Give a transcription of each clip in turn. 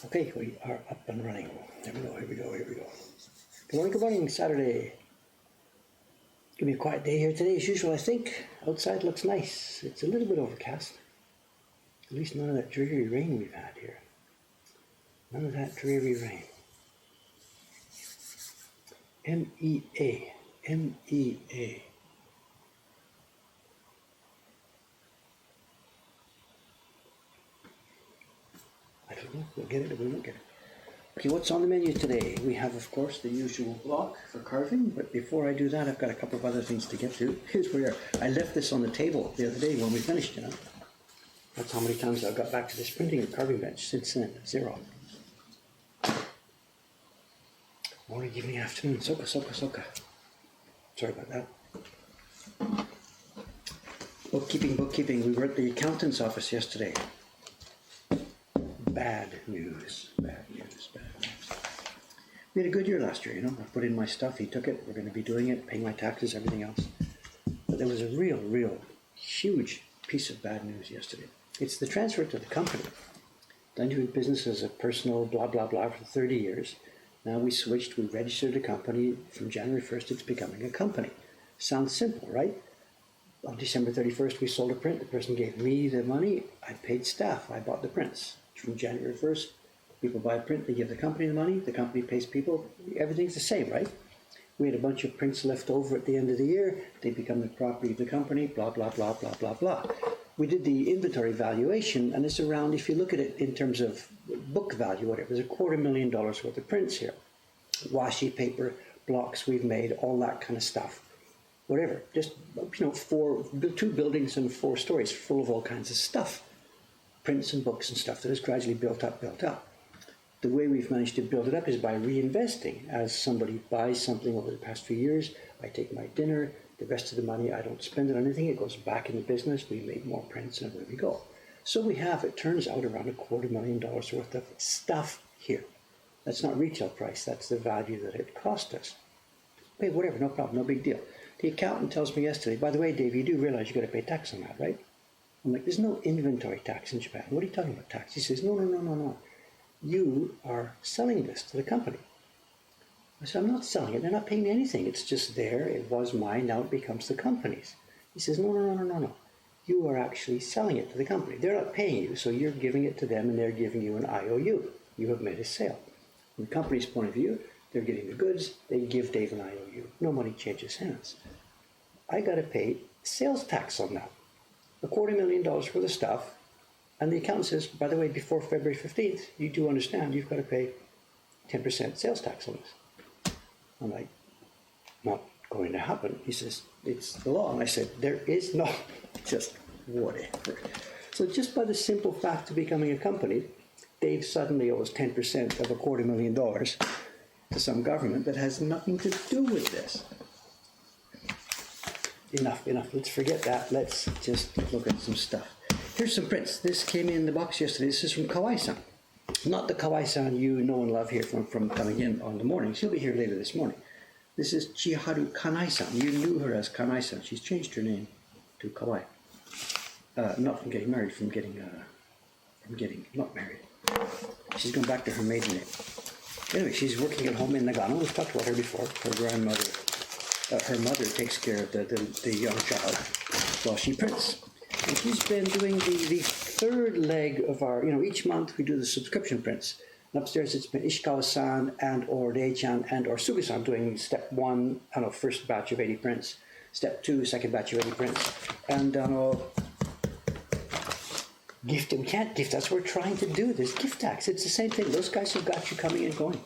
Okay, we are up and running. Here we go. Good morning, Saturday. Give me a quiet day here today as usual, I think. Outside looks nice. It's a little bit overcast. At least none of that dreary rain we've had here. None of that dreary rain. M-E-A. M-E-A. I don't know if we'll get it or we won't get it. Okay, what's on the menu today? We have, of course, the usual block for carving, but before I do that, I've got a couple of other things to get to. Here's where I left this on the table the other day when we finished, you know. That's how many times I've got back to this printing and carving bench since then. 0. Morning, evening, afternoon. Soka. Sorry about that. Bookkeeping. We were at the accountant's office yesterday. Bad news. We had a good year last year, you know. I put in my stuff, he took it, we're going to be doing it, paying my taxes, everything else. But there was a real, huge piece of bad news yesterday. It's the transfer to the company. Done doing business as a personal blah, blah, blah for 30 years. Now we registered a company. From January 1st, it's becoming a company. Sounds simple, right? On December 31st, we sold a print. The person gave me the money. I paid staff. I bought the prints. From January 1st, people buy a print, they give the company the money, the company pays people, everything's the same, right? We had a bunch of prints left over at the end of the year, they become the property of the company, blah, blah, blah, blah, blah, blah. We did the inventory valuation, and it's around, if you look at it in terms of book value, whatever, there's $250,000 worth of prints here. Washi paper, blocks we've made, all that kind of stuff. Whatever, just, you know, 2 buildings and 4 stories full of all kinds of stuff. Prints and books and stuff that has gradually built up. The way we've managed to build it up is by reinvesting. As somebody buys something over the past few years, I take my dinner, the rest of the money, I don't spend it on anything, it goes back in the business, we make more prints, and away we go. So we have, it turns out, around $250,000 worth of stuff here. That's not retail price, that's the value that it cost us. Hey, whatever, no problem, no big deal. The accountant tells me yesterday, by the way, Dave, you do realize you got to pay tax on that, right? I'm like, there's no inventory tax in Japan. What are you talking about, tax? He says, no. You are selling this to the company. I said, I'm not selling it. They're not paying me anything. It's just there. It was mine. Now it becomes the company's. He says, no. You are actually selling it to the company. They're not paying you, so you're giving it to them and they're giving you an IOU. You have made a sale. From the company's point of view, they're getting the goods. They give Dave an IOU. No money changes hands. I got to pay sales tax on that. $250,000 worth of stuff, and the accountant says, by the way, before February 15th, you do understand you've got to pay 10% sales tax on this. I'm like, not going to happen. He says, it's the law. And I said, there is no, just whatever. So just by the simple fact of becoming a company, Dave suddenly owes 10% of $250,000 to some government that has nothing to do with this. Enough. Let's forget that. Let's just look at some stuff. Here's some prints. This came in the box yesterday. This is from Kawai-san. Not the Kawai-san you know and love here from coming in on the morning. She'll be here later this morning. This is Chiharu Kanai-san. You knew her as Kanai-san. She's changed her name to Kawai. Not from getting married, from getting not married. She's gone back to her maiden name. Anyway, she's working at home in Nagano. We've talked about her before. Her grandmother. Her mother takes care of the young child while she prints. And she's been doing the third leg of our, you know, each month we do the subscription prints. And upstairs it's been Ishikawa-san and or Rei-chan and or Suga-san doing step 1, first batch of 80 prints. Step 2, second batch of 80 prints. And gift, we can't gift, that's what we're trying to do. There's gift tax, it's the same thing. Those guys have got you coming and going.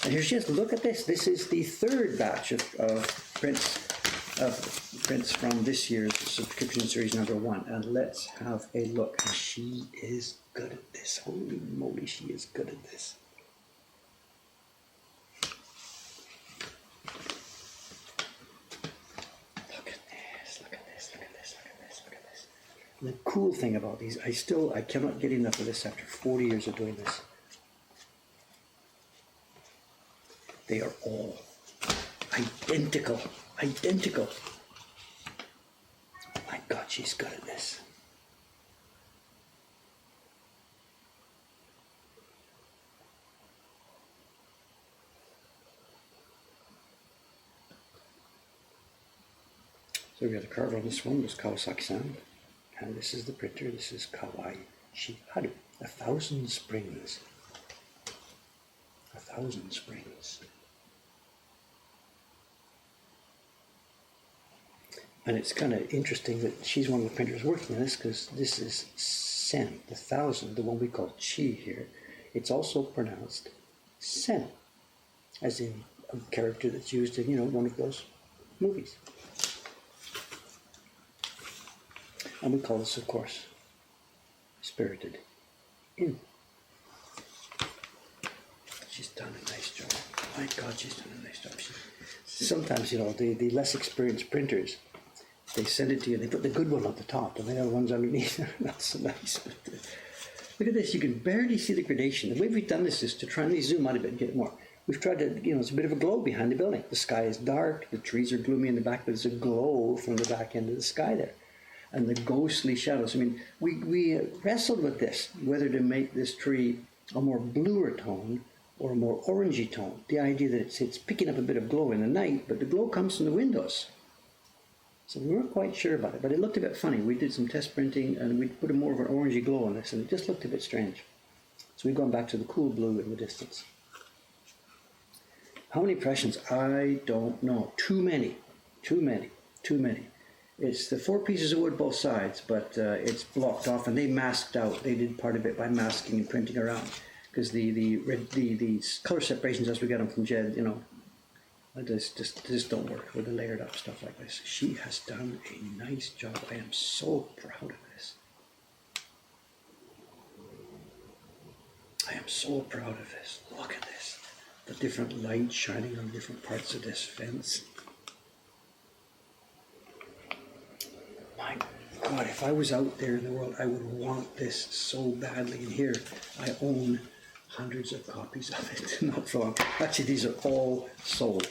And here's just, look at this. This is the third batch of prints from this year's subscription series number 1. And let's have a look. And she is good at this. Holy moly, she is good at this. Look at this. The cool thing about these, I cannot get enough of this after 40 years of doing this. They are all identical. My God, she's good at this. So we have the carver on this one, this Kawasaki-san. And this is the printer, this is Kawaii Shiharu. 1,000 springs. 1,000 springs. And it's kind of interesting that she's one of the printers working on this, because this is sen, the 1,000, the one we call chi here. It's also pronounced sen, as in a character that's used in, one of those movies. And we call this, of course, spirited in. She's done a nice job. My God, she's done a nice job. Sometimes, the less experienced printers, they send it to you, they put the good one at the top, and the other ones underneath are not so nice. But, look at this, you can barely see the gradation. The way we've done this is to try and zoom out a bit and get more. We've tried to, it's a bit of a glow behind the building. The sky is dark, the trees are gloomy in the back, but there's a glow from the back end of the sky there. And the ghostly shadows. I mean, we wrestled with this, whether to make this tree a more bluer tone or a more orangey tone. The idea that it's picking up a bit of glow in the night, but the glow comes from the windows. So we weren't quite sure about it, but it looked a bit funny. We did some test printing and we put a more of an orangey glow on this, and it just looked a bit strange. So we've gone back to the cool blue in the distance. How many impressions? I don't know. Too many. It's the 4 pieces of wood both sides, but it's blocked off, and they masked out. They did part of it by masking and printing around, because the color separations as we get them from Jed, just don't work with the layered up stuff like this. She has done a nice job. I am so proud of this. I am so proud of this. Look at this. The different light shining on different parts of this fence. My God, if I was out there in the world, I would want this so badly. And here, I own hundreds of copies of it. Not for long. Actually, these are all sold.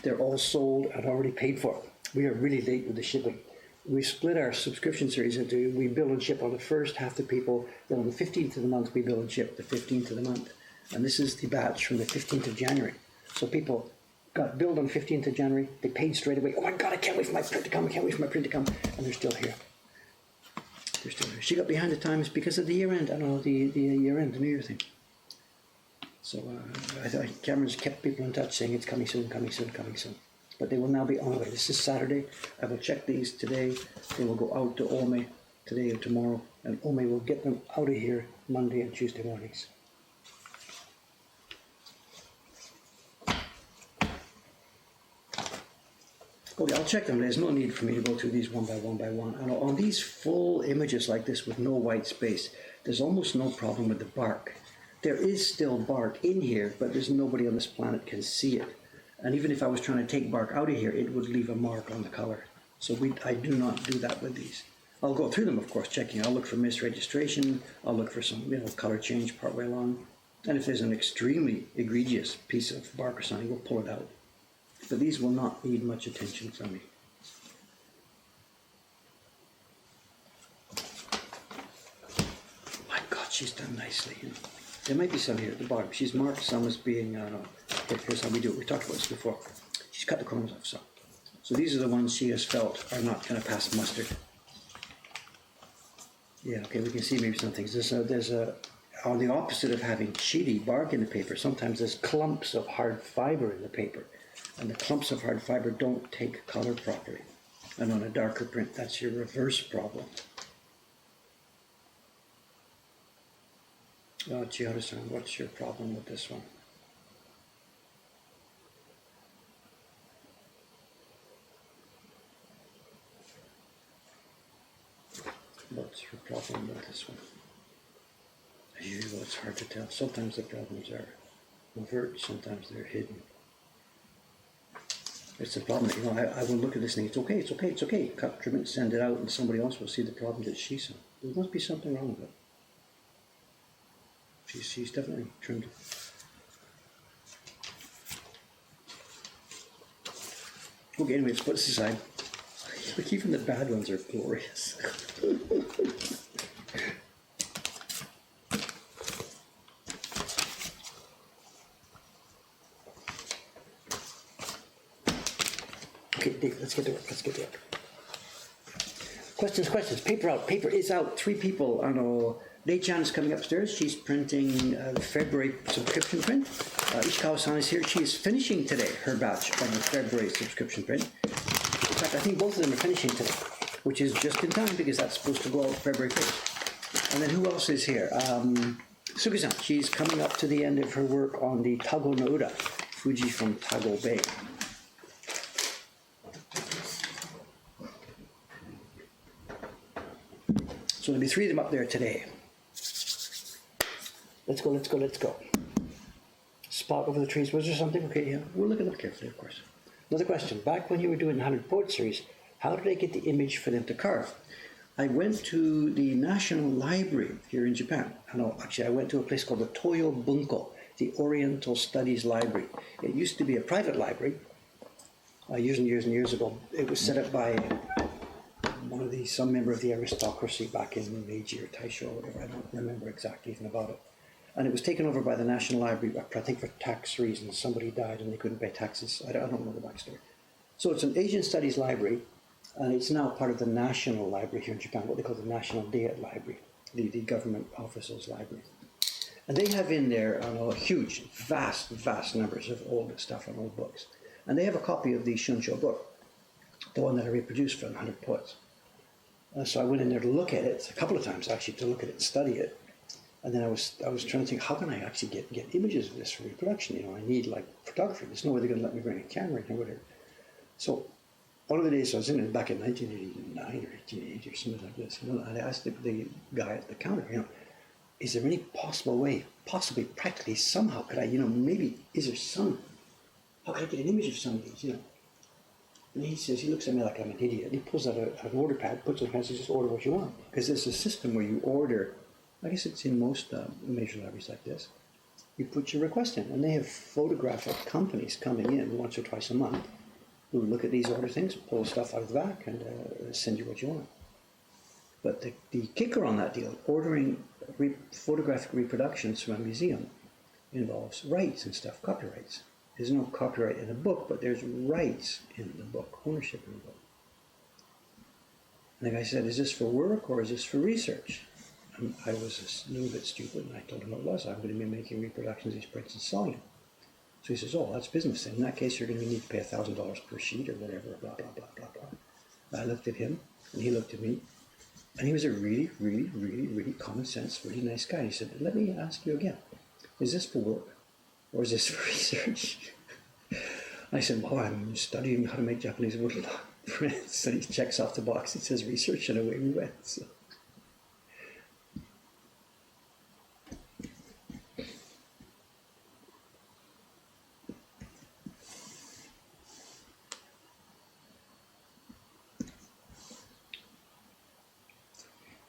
They're all sold and already paid for. We are really late with the shipping. We split our subscription series into, we bill and ship on the first, half the people. Then on the 15th of the month, we bill and ship the 15th of the month. And this is the batch from the 15th of January. So people got billed on the 15th of January. They paid straight away. Oh my God, I can't wait for my print to come. I can't wait for my print to come. And they're still here. They're still here. She got behind the times because of the year end. I don't know, the year end, the New Year thing. So Cameron's kept people in touch saying it's coming soon, coming soon, coming soon. But they will now be on the way. This is Saturday. I will check these today. They will go out to Ome today and tomorrow. And Ome will get them out of here Monday and Tuesday mornings. Okay, I'll check them. There's no need for me to go through these one by one by one. And on these full images like this with no white space, there's almost no problem with the bark. There is still bark in here, but there's nobody on this planet can see it. And even if I was trying to take bark out of here, it would leave a mark on the color. So I do not do that with these. I'll go through them, of course, checking. I'll look for misregistration. I'll look for some, color change partway along. And if there's an extremely egregious piece of bark or something, we'll pull it out. But these will not need much attention from me. My God, she's done nicely. There might be some here at the bottom. She's marked some as being, here's how we do it. We talked about this before. She's cut the corners off some. So these are the ones she has felt are not going to pass mustard. Yeah, okay, we can see maybe some things. There's a, on the opposite of having sheety bark in the paper, sometimes there's clumps of hard fiber in the paper. And the clumps of hard fiber don't take color properly. And on a darker print, that's your reverse problem. Oh, Chiyoda-san, what's your problem with this one? What's your problem with this one? As usual, it's hard to tell. Sometimes the problems are overt, sometimes they're hidden. It's a problem that, I will look at this and think, it's okay. Cut, trim it, send it out, and somebody else will see the problem that she saw. There must be something wrong with it. She's definitely trimmed it. Okay, anyway, let's put this aside. Look, even the bad ones are glorious. Okay, Dave, let's get to work. Questions. Paper out. Paper is out. 3 people. I know. Lei Chan is coming upstairs. She's printing the February subscription print. Ishikawa-san is here. She is finishing today her batch on the February subscription print. In fact, I think both of them are finishing today, which is just in time because that's supposed to go out February 1st. And then who else is here? Sugi-san. She's coming up to the end of her work on the Tago no Ura, Fuji from Tago Bay. So there'll be 3 of them up there today. Let's go. Spot over the trees. Was there something? Okay, yeah. We'll look at them carefully, of course. Another question. Back when you were doing the 100 Poet series, how did I get the image for them to carve? I went to the National Library here in Japan. No, actually, I went to a place called the Toyo Bunko, the Oriental Studies Library. It used to be a private library. Years and years ago. It was set up by some member of the aristocracy back in Meiji or Taisho or whatever. I don't remember exactly even about it. And it was taken over by the National Library, I think for tax reasons. Somebody died and they couldn't pay taxes. I don't know the backstory. So it's an Asian Studies Library, and it's now part of the National Library here in Japan, what they call the National Deate Library, the government officers' library. And they have in there huge, vast numbers of old stuff and old books. And they have a copy of the Shuncho book, the one that I reproduced for 100 Poets. So I went in there to look at it a couple of times, actually, to look at it and study it. And then I was trying to think, how can I actually get images of this for reproduction? I need like photography. There's no way they're going to let me bring a camera in or whatever. So one of the days I was in it back in 1989 or 1880 or something like this, and I asked the guy at the counter, is there any possible way, possibly practically somehow could I, maybe is there some, how can I get an image of some of these, And he says, he looks at me like I'm an idiot. And he pulls out an order pad, puts it in and says, just order what you want. Because there's a system where you order, I guess it's in most major libraries like this, you put your request in. And they have photographic companies coming in once or twice a month who look at these order things, pull stuff out of the back, and send you what you want. But the kicker on that deal, ordering photographic reproductions from a museum, involves rights and stuff, copyrights. There's no copyright in the book, but there's rights in the book, ownership in the book. And the guy said, is this for work or is this for research? And I was a little bit stupid, and I told him what it was. I'm going to be making reproductions of these prints and selling them. So he says, oh, that's business. In that case, you're going to need to pay $1,000 per sheet or whatever, blah, blah, blah, blah, blah. I looked at him, and he looked at me, and he was a really, really, really, really common sense, really nice guy. He said, let me ask you again, is this for work? Or is this for research? I said, well, I'm studying how to make Japanese wooden prints. And he checks off the box. It says research, and away we went. So.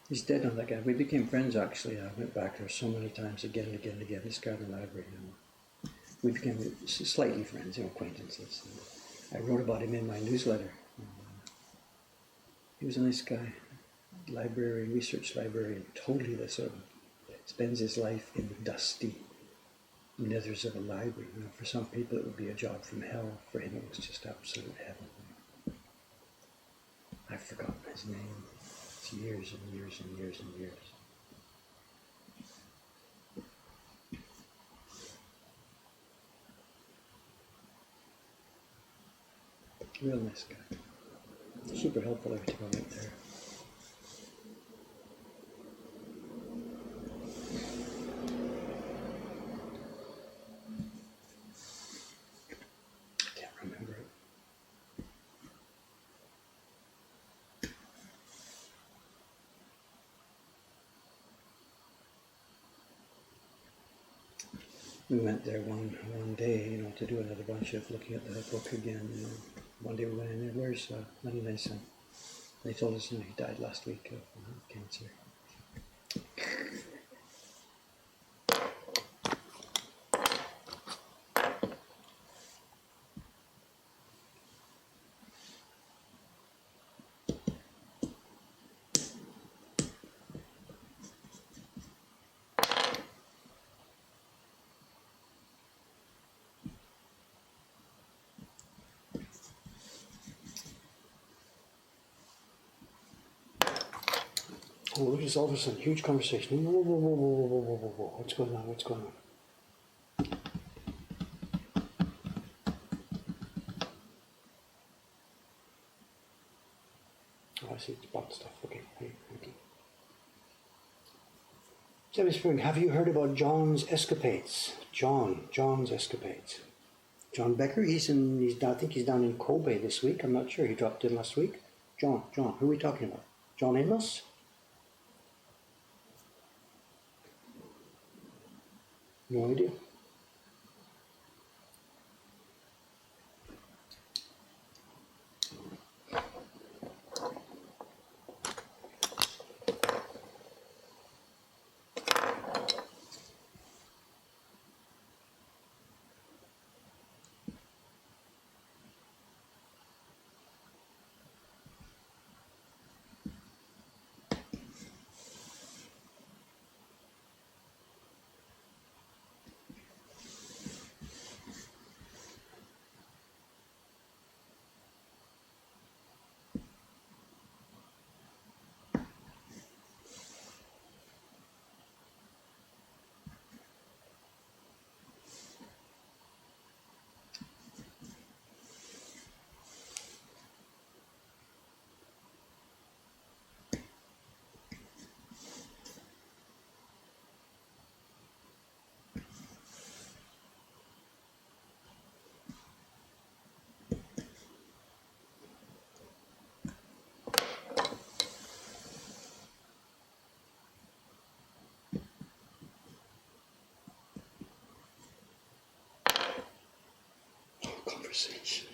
He's dead on that guy. We became friends, actually. I went back there so many times, again and again and again. This guy in the library, We became slightly friends, acquaintances. I wrote about him in my newsletter. He was a nice guy, research librarian, totally the sort of spends his life in the dusty nethers of a library. For some people it would be a job from hell. For him it was just absolute heaven. I've forgotten his name. It's years and years and years and years. Real nice guy. Super helpful every time I went there. I can't remember it. We went there one day, to do another bunch of looking at the book again. One day we went in there, where's Nani-san? They told us he died last week of cancer. Oh, look at this, all of a sudden, huge conversation. Whoa, whoa, whoa, whoa, whoa, whoa, whoa, whoa, whoa. What's going on? What's going on? Oh, I see, it's bought stuff. Okay, hey, okay. Debbie Spring, have you heard about John's escapades? John's escapades. John Becker, I think he's down in Kobe this week. I'm not sure. He dropped in last week. John, who are we talking about? John Amos? No idea. Conversation.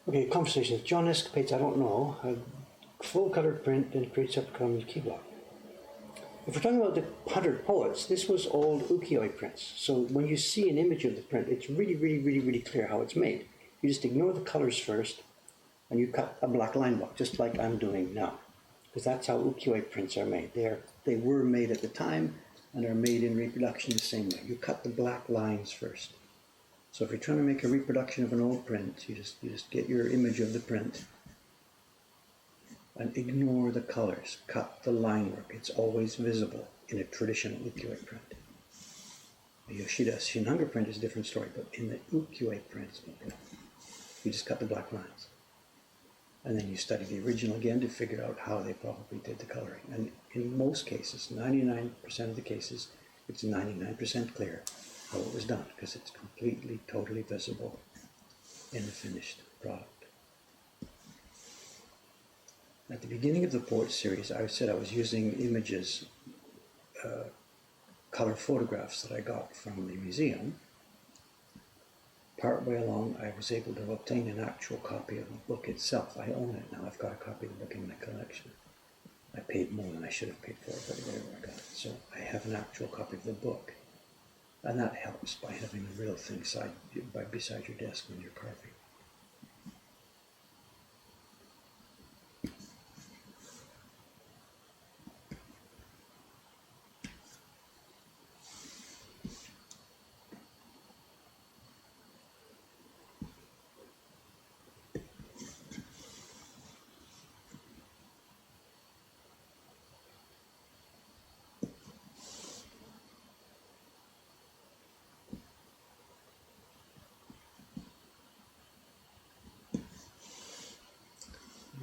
Okay, conversations. John escapades, I don't know. A full colored print and creates up a key block. If we're talking about the 100 poets, this was old ukiyo prints. So when you see an image of the print, it's really, really, really, really clear how it's made. You just ignore the colors first, and you cut a black line block, just like I'm doing now. Because that's how ukiyo prints are made. They were made at the time, and are made in reproduction the same way. You cut the black lines first. So if you're trying to make a reproduction of an old print, you just get your image of the print and ignore the colors. Cut the line work. It's always visible in a traditional ukiyo print. The Yoshida Shinhanga print is a different story, but in the ukiyo prints, you just cut the black lines. And then you study the original again to figure out how they probably did the coloring. And in most cases, 99% of the cases, it's 99% clear how it was done, because it's completely, totally visible in the finished product. At the beginning of the Poet series, I said I was using images, color photographs that I got from the museum. Partway along, I was able to obtain an actual copy of the book itself. I own it now. I've got a copy of the book in my collection. I paid more than I should have paid for it, but whatever, I got it. So I have an actual copy of the book. And that helps by having a real thing beside your desk when you're carving.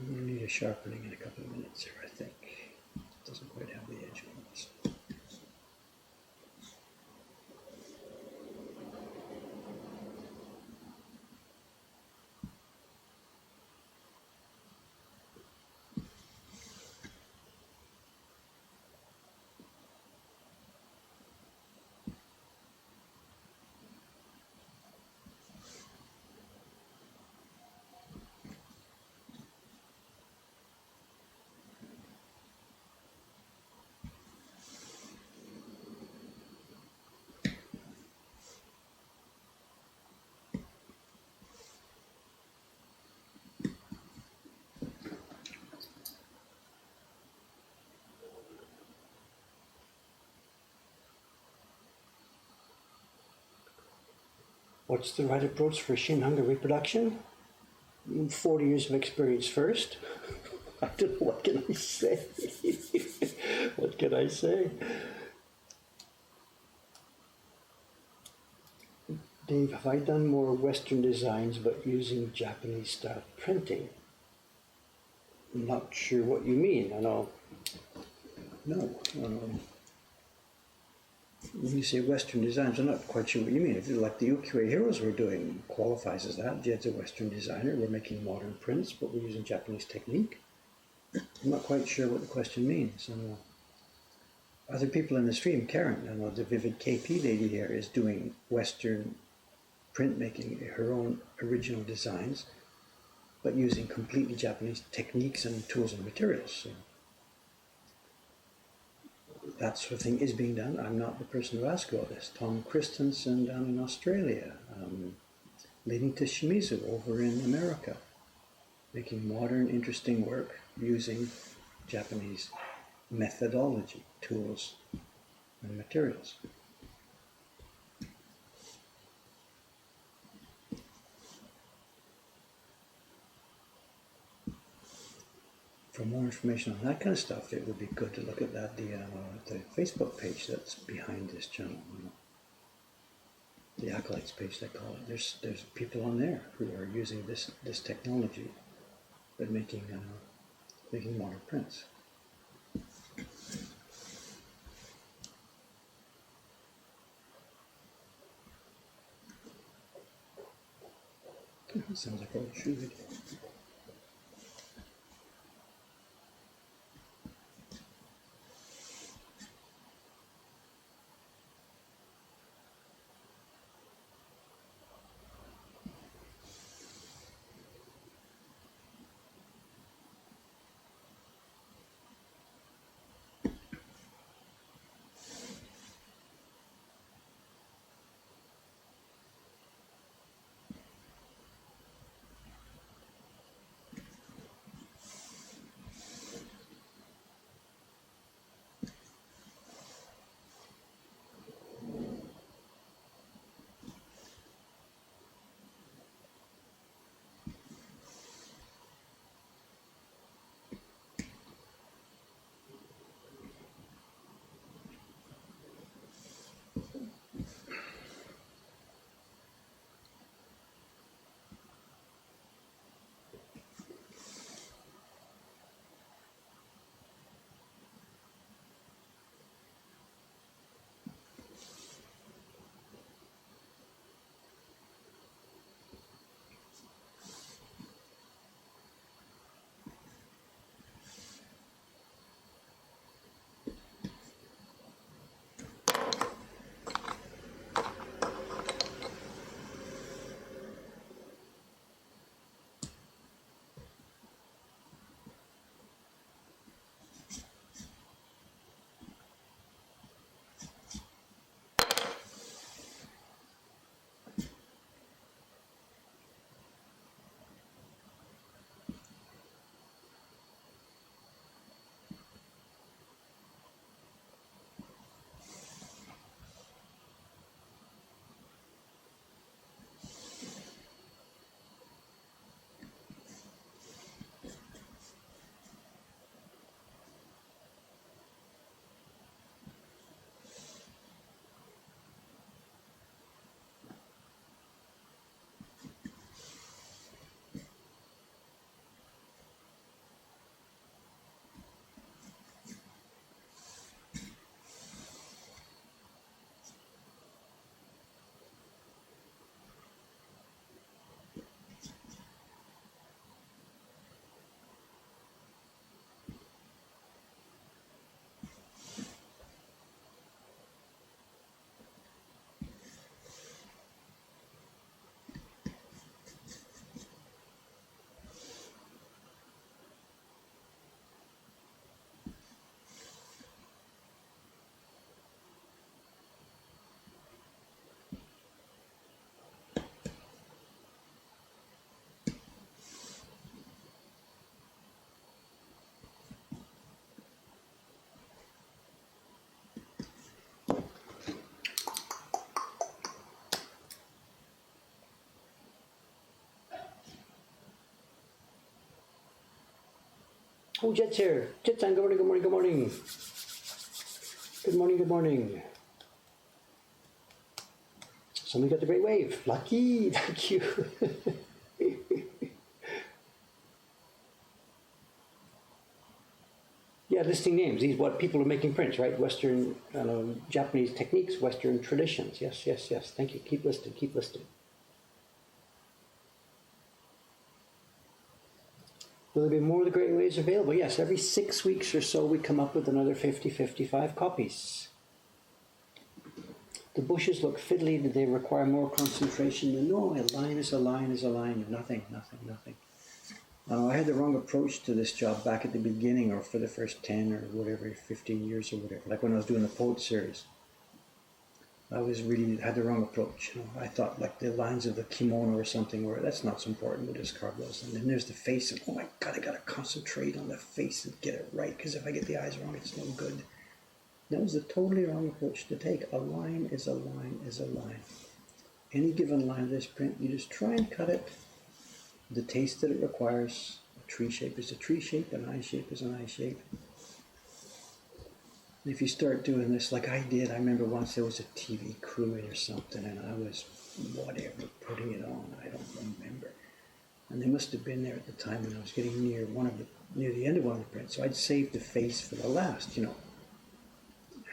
I'm going to need a sharpening in a couple of minutes here, I think. It doesn't quite have the edge on this. What's the right approach for shin-hunger reproduction? 40 years of experience first. I don't know, what can I say? What can I say? Dave, have I done more Western designs but using Japanese style printing? I'm not sure what you mean. I know. No. When you say Western designs, I'm not quite sure what you mean. If like the ukiyo-e heroes we're doing qualifies as that. Jed's a Western designer. We're making modern prints, but we're using Japanese technique. I'm not quite sure what the question means. Other people in the stream, Karen, I know the Vivid KP lady here is doing Western printmaking, her own original designs, but using completely Japanese techniques and tools and materials. So that sort of thing is being done. I'm not the person to ask about this. Tom Christensen down in Australia, leading to Shimizu over in America, making modern, interesting work using Japanese methodology, tools, and materials. For more information on that kind of stuff, it would be good to look at that the Facebook page that's behind this channel. The Acolytes page, they call it. There's people on there who are using this technology, but making modern prints. Sounds like old shoe video. Oh, Jet's here. Jet's on. Good morning, good morning, good morning. Good morning, good morning. Somebody got the great wave. Lucky, thank you. Yeah, listing names. These what people are making prints, right? Western, Japanese techniques, Western traditions. Yes, yes, yes. Thank you. Keep listing, keep listing. Will there be more of the great waves available? Yes, every 6 weeks or so we come up with another 50, 55 copies. The bushes look fiddly. Do they require more concentration? No, a line is a line is a line. Nothing, nothing, nothing. I had the wrong approach to this job back at the beginning, or for the first 10 or whatever, 15 years or whatever. Like when I was doing the poet series, I was really had the wrong approach. I thought like the lines of the kimono or something, where that's not so important. We'll just carve those. And then there's the face, and oh my God, I gotta concentrate on the face and get it right, because if I get the eyes wrong, it's no good. That was a totally wrong approach to take. A line is a line is a line. Any given line of this print, you just try and cut it the taste that it requires. A tree shape is a tree shape, an eye shape is an eye shape. And if you start doing this like I did, I remember once there was a TV crew or something, and I was whatever putting it on, I don't remember. And they must have been there at the time when I was getting near the end of one of the prints. So I'd saved the face for the last,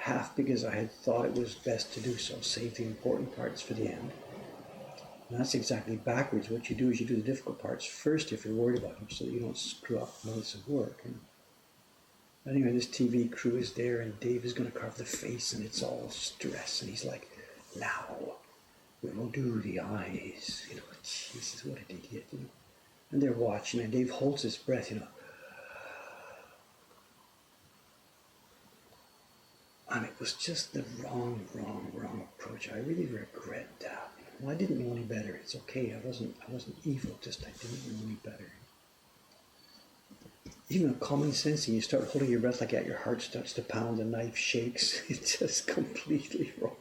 half because I had thought it was best to do so, save the important parts for the end. And that's exactly backwards. What you do is you do the difficult parts first if you're worried about them, so that you don't screw up months of work. And anyway, this TV crew is there, and Dave is going to carve the face, and it's all stress. And he's like, now we will do the eyes. Jesus, what an idiot. And they're watching, and Dave holds his breath, And it was just the wrong approach. I really regret that. Well, I didn't know any better. It's okay. I wasn't evil. Just I didn't know any better. Even common sense, and you start holding your breath like that, your heart starts to pound, the knife shakes. It's just completely wrong.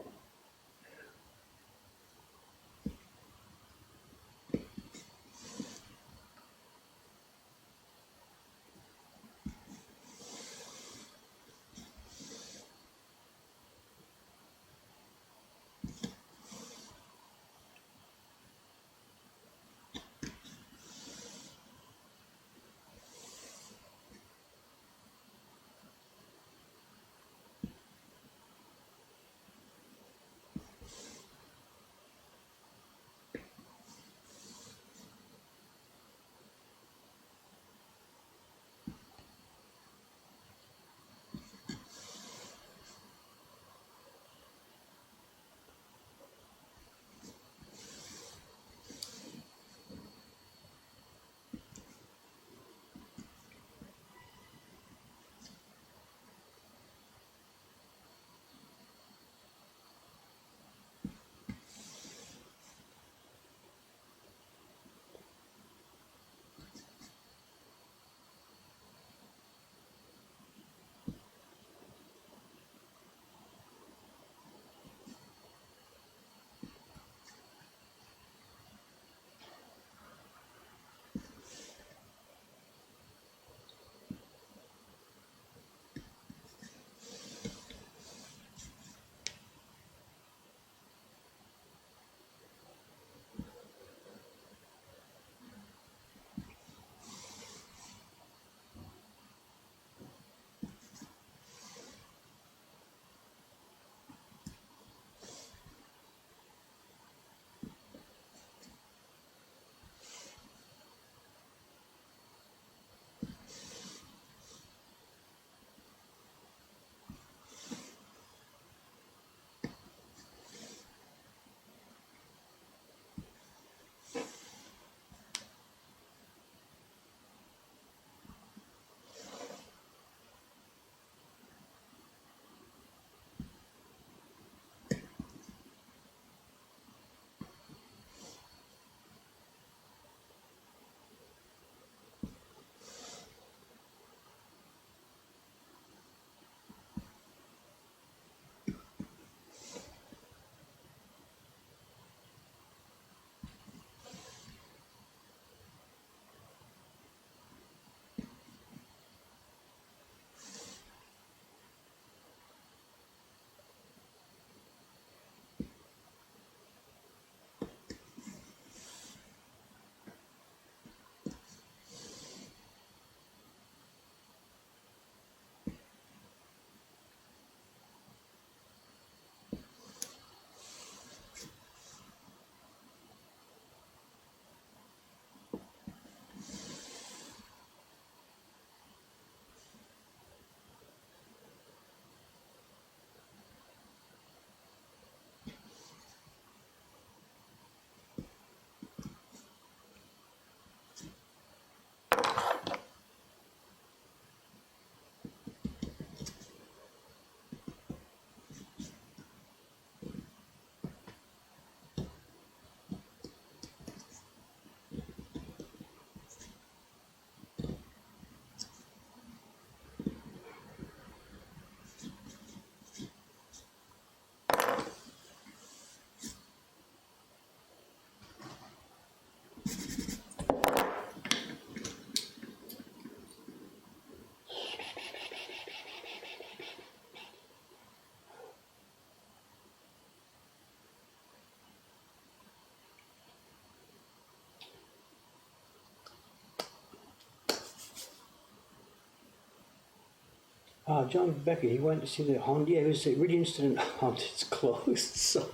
John Becker, he went to see the Honda. Yeah, he was really interested in Honda. It's closed. So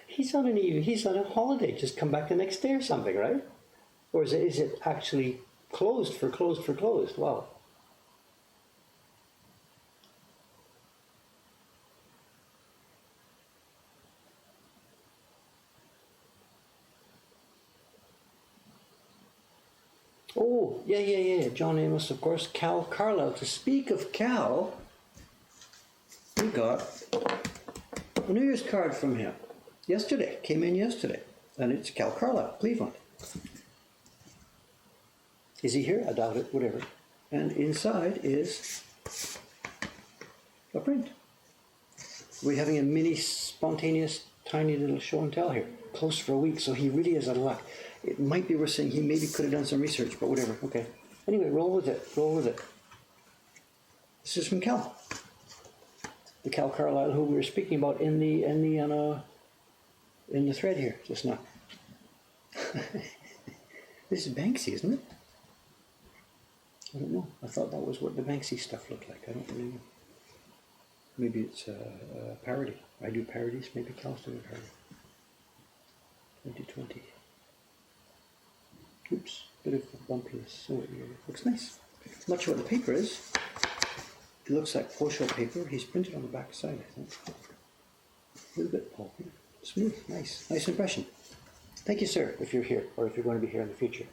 he's on a holiday. Just come back the next day or something, right? Or is it actually closed for closed for closed? Wow. Oh, yeah. John Amos, of course. Cal Carlisle. To speak of Cal, we got a New Year's card from him yesterday. Came in yesterday. And it's Cal Carlisle, Cleveland. Is he here? I doubt it, whatever. And inside is a print. We're having a mini spontaneous tiny little show and tell here. Closed for a week, so he really is out of luck. It might be worth saying he maybe could have done some research, but whatever. Okay. Anyway, roll with it. This is from Cal. The Cal Carlisle who we were speaking about in the thread here just now. This is Banksy, isn't it? I don't know. I thought that was what the Banksy stuff looked like. I don't really know. Maybe it's a parody. I do parodies. Maybe Cal's doing a parody. 2020. Oops, bit of bumpiness. Oh, it looks nice. Much of what the paper is. It looks like Porsche paper. He's printed on the back side, I think. A little bit pulpy. Smooth, nice impression. Thank you, sir, if you're here, or if you're going to be here in the future.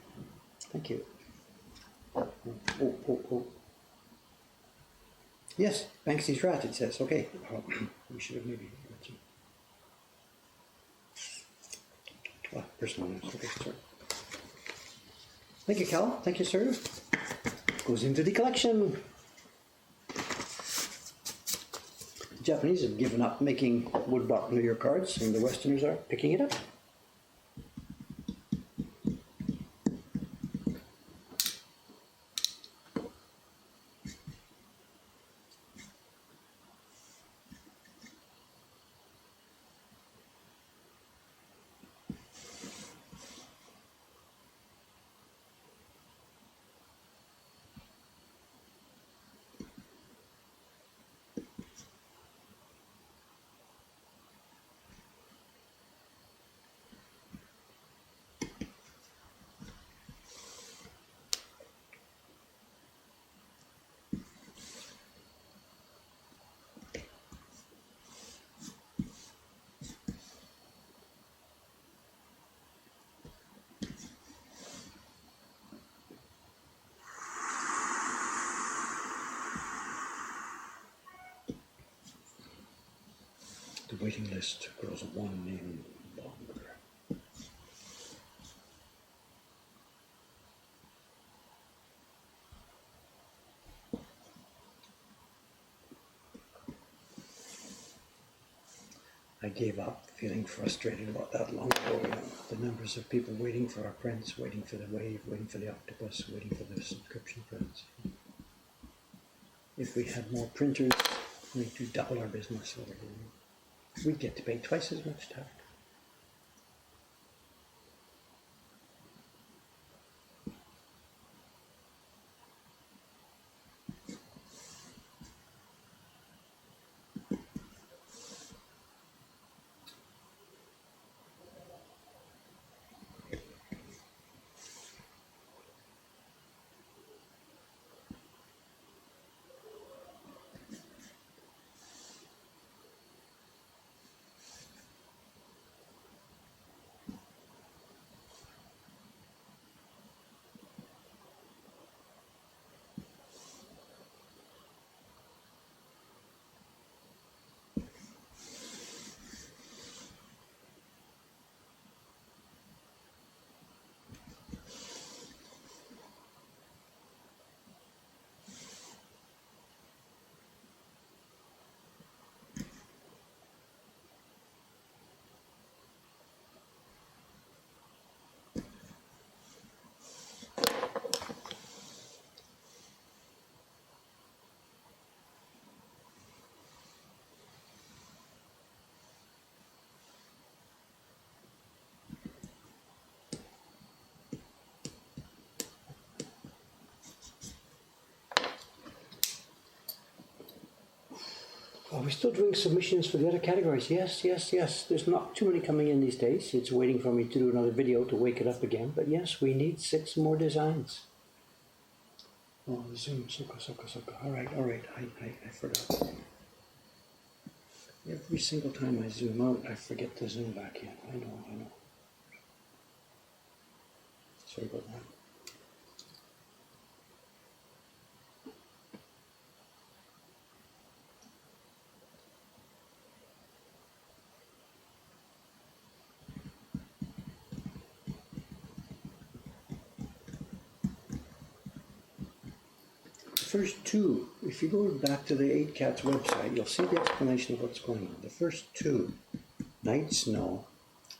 Thank you. Oh. Yes, Banksy's rat, it says. Okay. We should have maybe. Personal names. Okay, sorry. Thank you, Cal. Thank you, sir. Goes into the collection. The Japanese have given up making woodblock New Year cards, and the Westerners are picking it up. The waiting list grows one name longer. I gave up, feeling frustrated about that long ago. The numbers of people waiting for our prints, waiting for the wave, waiting for the octopus, waiting for the subscription prints. If we had more printers, we'd do double our business over here. We'd get to pay twice as much tax. Are we still doing submissions for the other categories? Yes, yes, yes. There's not too many coming in these days. It's waiting for me to do another video to wake it up again. But yes, we need 6 more designs. Oh, Zoom, suka. All right. I forgot. Every single time I zoom out, I forget to zoom back in. I know. Sorry about that. First two, if you go back to the 8 Cats website, you'll see the explanation of what's going on. The first two, Night Snow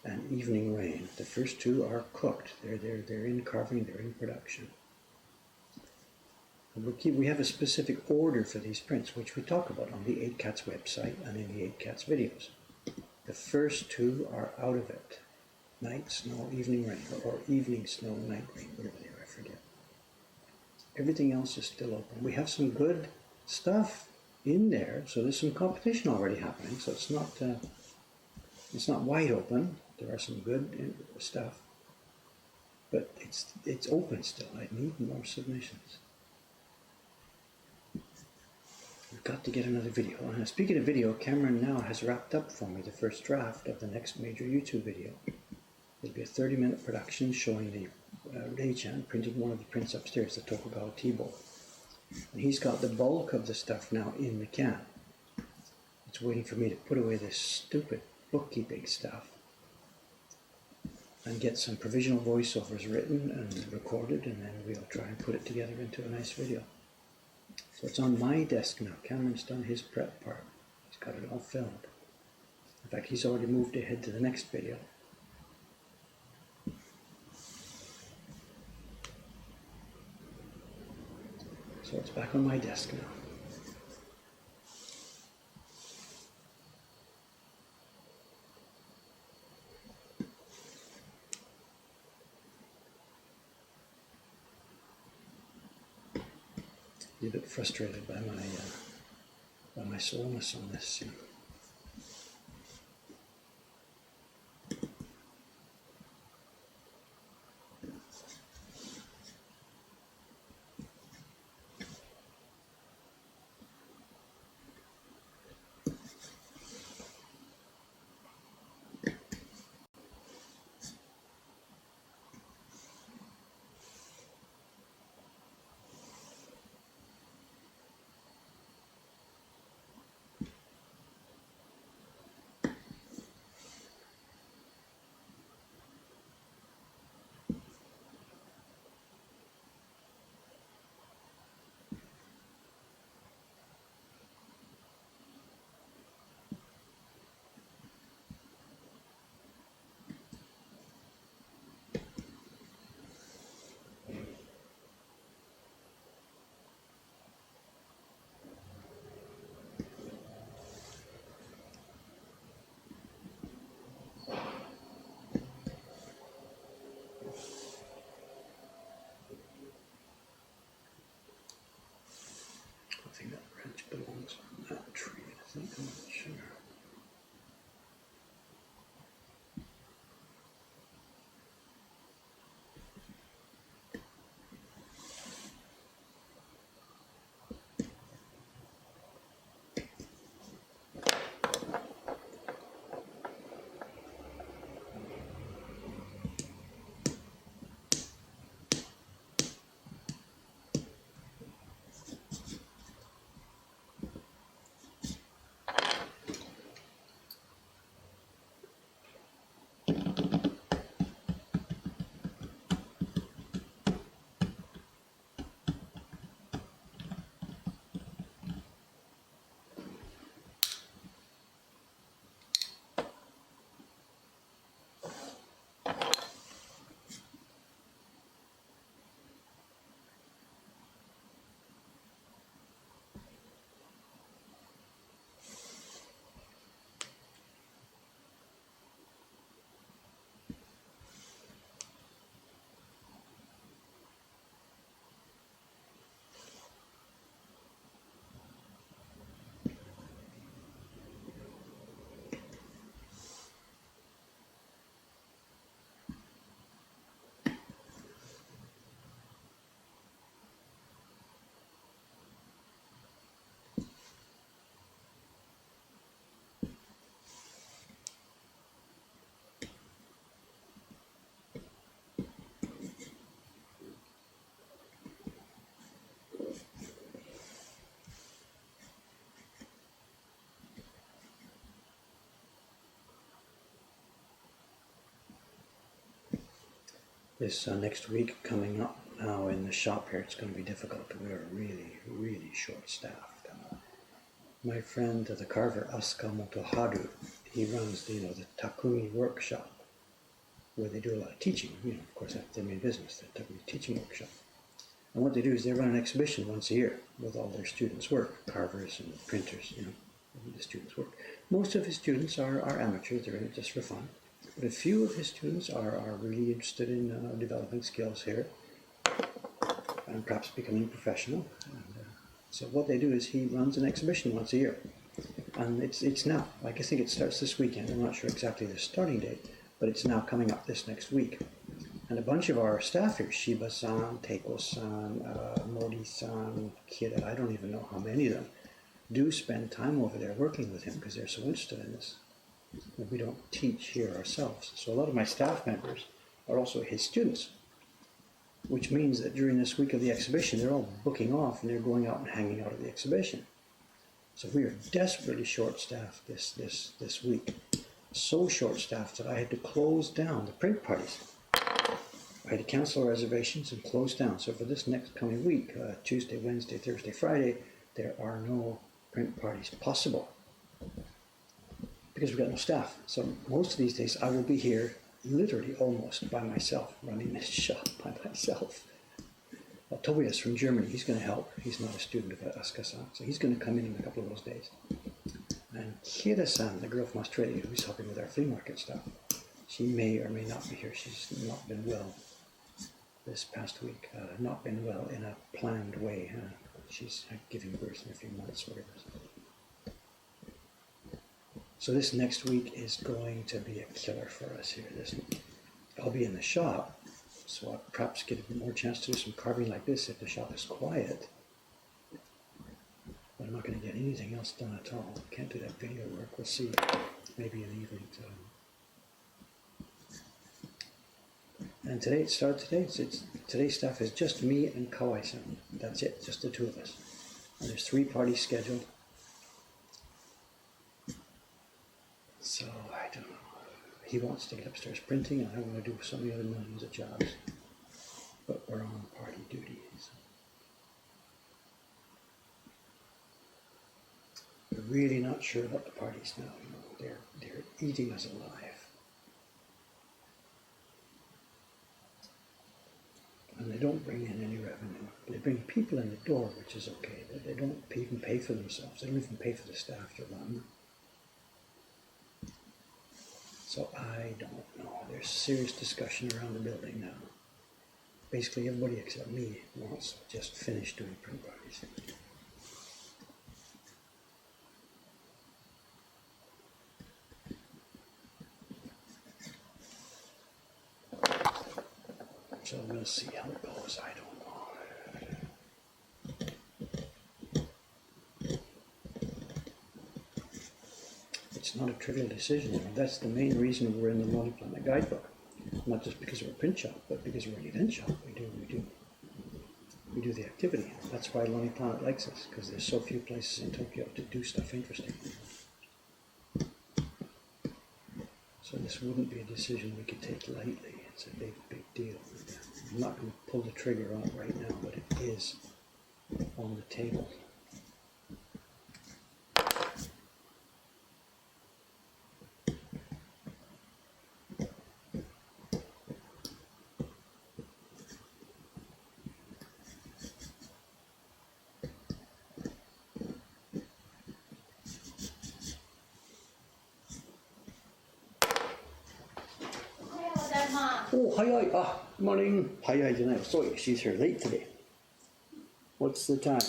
and Evening Rain, the first two are cooked. They're in carving, they're in production. And we have a specific order for these prints, which we talk about on the 8 Cats website and in the 8 Cats videos. The first two are out of it. Night Snow, Evening Rain, or Evening Snow, Night Rain, whatever they are, I forget. Everything else is still open. We have some good stuff in there, so there's some competition already happening. So it's not wide open. There are some good stuff, but it's open still. I need more submissions. We've got to get another video. And speaking of video, Cameron now has wrapped up for me the first draft of the next major YouTube video. It'll be a 30-minute production showing the Ray-chan printing one of the prints upstairs, the Tokugawa T-bowl. And he's got the bulk of the stuff now in the can. It's waiting for me to put away this stupid bookkeeping stuff and get some provisional voiceovers written and recorded, and then we'll try and put it together into a nice video. So it's on my desk now. Cameron's done his prep part. He's got it all filmed. In fact, he's already moved ahead to the next video. So it's back on my desk now. A bit frustrated by my slowness on this. this next week coming up now in the shop here, it's going to be difficult. We're really, really short-staffed. My friend, the carver Asuka Motoharu, he runs the Takumi workshop, where they do a lot of teaching. Of course, that's their main business, the Takumi teaching workshop. And what they do is they run an exhibition once a year with all their students' work, carvers and printers, the students' work. Most of his students are amateurs, they're in it just for fun. But a few of his students are really interested in developing skills here and perhaps becoming professional. And, so what they do is he runs an exhibition once a year. And it's now, I think it starts this weekend. I'm not sure exactly the starting date, but it's now coming up this next week. And a bunch of our staff here, Shiba-san, Teiko-san, Mori-san, Kira, I don't even know how many of them, do spend time over there working with him because they're so interested in this. And we don't teach here ourselves. So a lot of my staff members are also his students, which means that during this week of the exhibition, they're all booking off and they're going out and hanging out at the exhibition. So we are desperately short-staffed this week. So short-staffed that I had to close down the print parties. I had to cancel reservations and close down. So for this next coming week, Tuesday, Wednesday, Thursday, Friday, there are no print parties possible because we've got no staff. So most of these days I will be here literally almost by myself, running this shop by myself. Well, Tobias from Germany, he's going to help. He's not a student of Asuka-san, so he's going to come in a couple of those days. And Kira-san, the girl from Australia, who's helping with our flea market stuff, she may or may not be here. She's not been well this past week, not been well in a planned way. She's giving birth in a few months, whatever. So this next week is going to be a killer for us here. I'll be in the shop, so I'll perhaps get a more chance to do some carving like this if the shop is quiet. But I'm not going to get anything else done at all. Can't do that video work. We'll see. Maybe in the evening time. And today, it started today. Today's stuff is just me and Kawai-san. That's it, just the two of us. And there's 3 parties scheduled. So, I don't know. He wants to get upstairs printing, and I want to do so many other millions of jobs. But we're on party duty. So. We're really not sure about the parties now. They're eating us alive. And they don't bring in any revenue. They bring people in the door, which is okay, but they don't even pay for themselves. They don't even pay for the staff to run. So I don't know. There's serious discussion around the building now. Basically everybody except me wants to just finish doing print parties. So we'll see how it goes. I don't know. It's not a trivial decision. That's the main reason we're in the Lonely Planet guidebook. Not just because we're a print shop, but because we're an event shop. We do the activity. That's why Lonely Planet likes us, because there's so few places in Tokyo to do stuff interesting. So this wouldn't be a decision we could take lightly. It's a big, big deal. I'm not going to pull the trigger on it right now, but it is on the table. Oh, hi. Morning. Hi, tonight. Sorry, she's here late today. What's the time?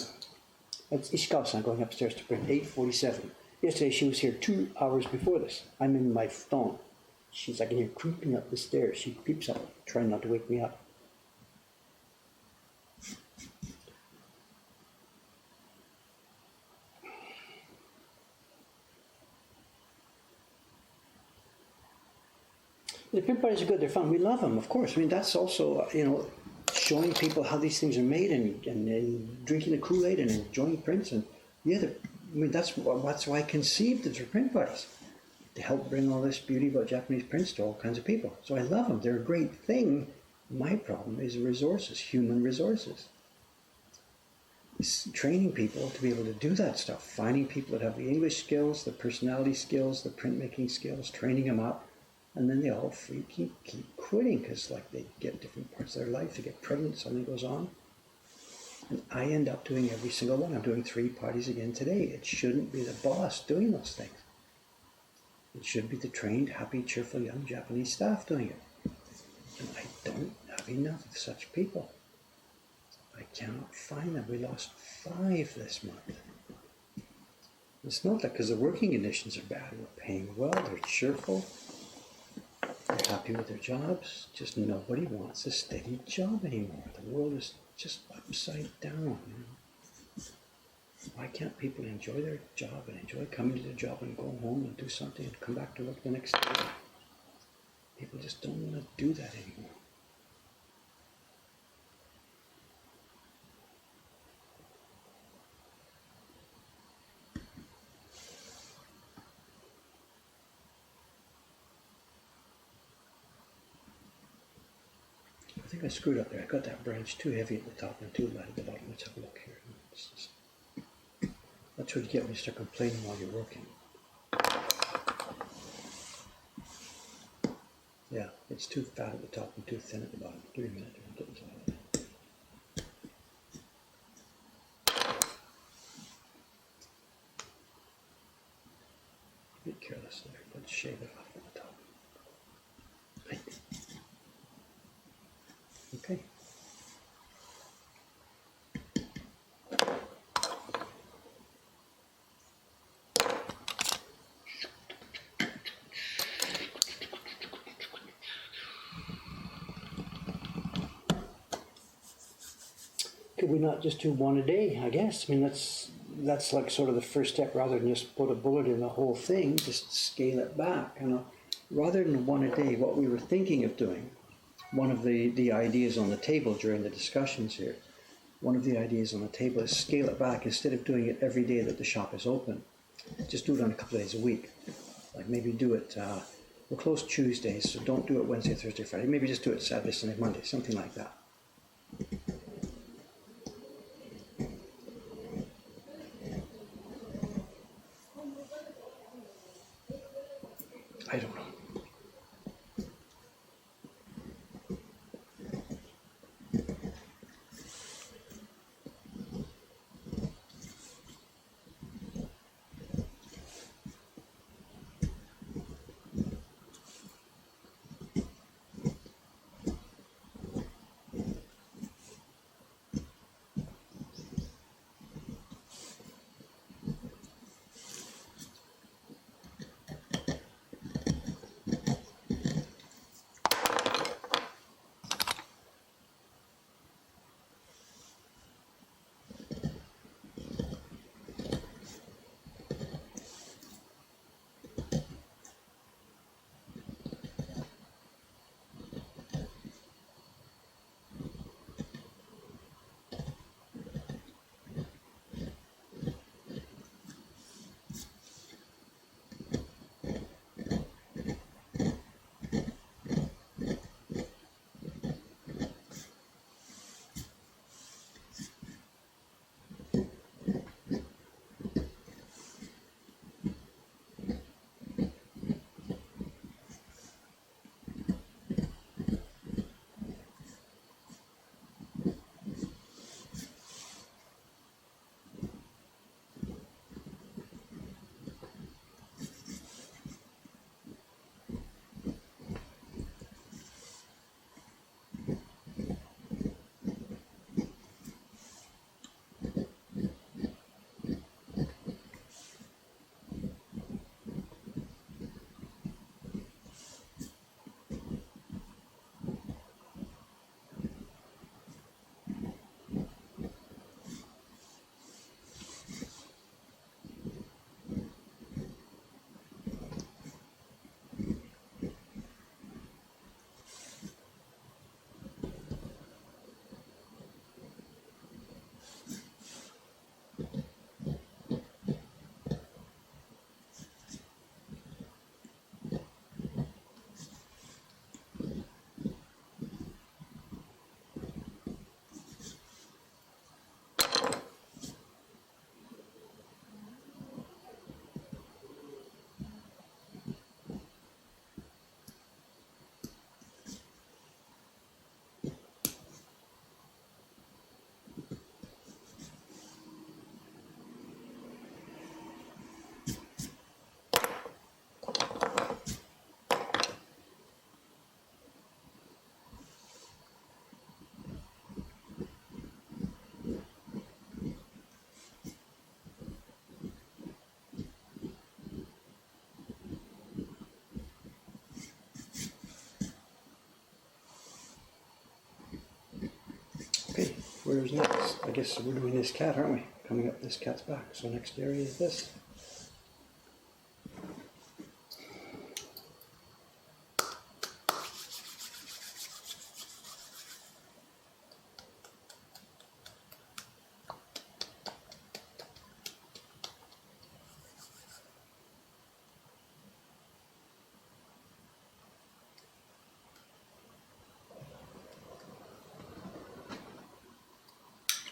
That's Ishikawa-san going upstairs to print, 8:47. Yesterday she was here 2 hours before this. I'm in my phone. I can hear creeping up the stairs. She peeps up, trying not to wake me up. The print parties are good, they're fun. We love them, of course. I mean, that's also, showing people how these things are made and drinking the Kool-Aid and enjoying prints. And yeah, that's why I conceived of the print parties, to help bring all this beauty about Japanese prints to all kinds of people. So I love them. They're a great thing, My problem is resources, human resources. It's training people to be able to do that stuff, finding people that have the English skills, the personality skills, the printmaking skills, training them up, and then they all freaking keep quitting because like they get different parts of their life, they get pregnant, something goes on. And I end up doing every single one. I'm doing 3 parties again today. It shouldn't be the boss doing those things. It should be the trained, happy, cheerful young Japanese staff doing it. And I don't have enough of such people. I cannot find them. We lost 5 this month. It's not that because the working conditions are bad. We're paying well, they're cheerful, they're happy with their jobs. Just nobody wants a steady job anymore. The world is just upside down. Why can't people enjoy their job and enjoy coming to their job and go home and do something and come back to work the next day? People just don't want to do that anymore. I think I screwed up there. I got that branch too heavy at the top and too light at the bottom. Let's have a look here. That's what you get when you start complaining while you're working. Yeah, it's too fat at the top and too thin at the bottom. Give me a minute. I'll get this out of there. A bit careless there. Let's shave it off at the top. Right. Okay. Could we not just do one a day, I guess? I mean, that's like sort of the first step rather than just put a bullet in the whole thing, just scale it back. You know, rather than one a day, what we were thinking of doing, one of the ideas on the table during the discussions here, one of the ideas on the table is scale it back. Instead of doing it every day that the shop is open, just do it on a couple of days a week. Like maybe do it, we're closed Tuesdays, so don't do it Wednesday, Thursday, Friday. Maybe just do it Saturday, Sunday, Monday, something like that. I don't know. where's next? I guess we're doing this cat, aren't we? Coming up this cat's back. So next area is this.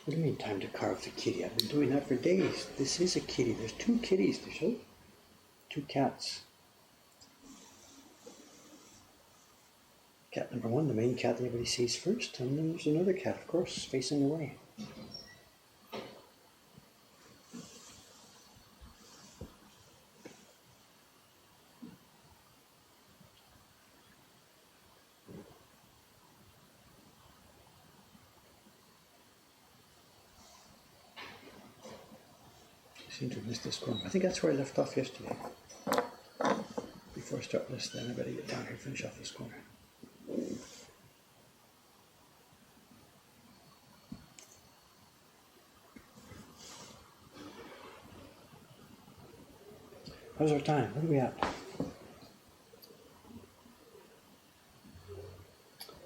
What do you mean time to carve the kitty? I've been doing that for days. This is a kitty. There's two kitties to show. Two cats. Cat number one, the main cat that everybody sees first, and then there's another cat, of course, facing away. I seem to have missed this corner. I think that's where I left off yesterday. Before I start this, then I better get down here and finish off this corner. How's our time? What are we at?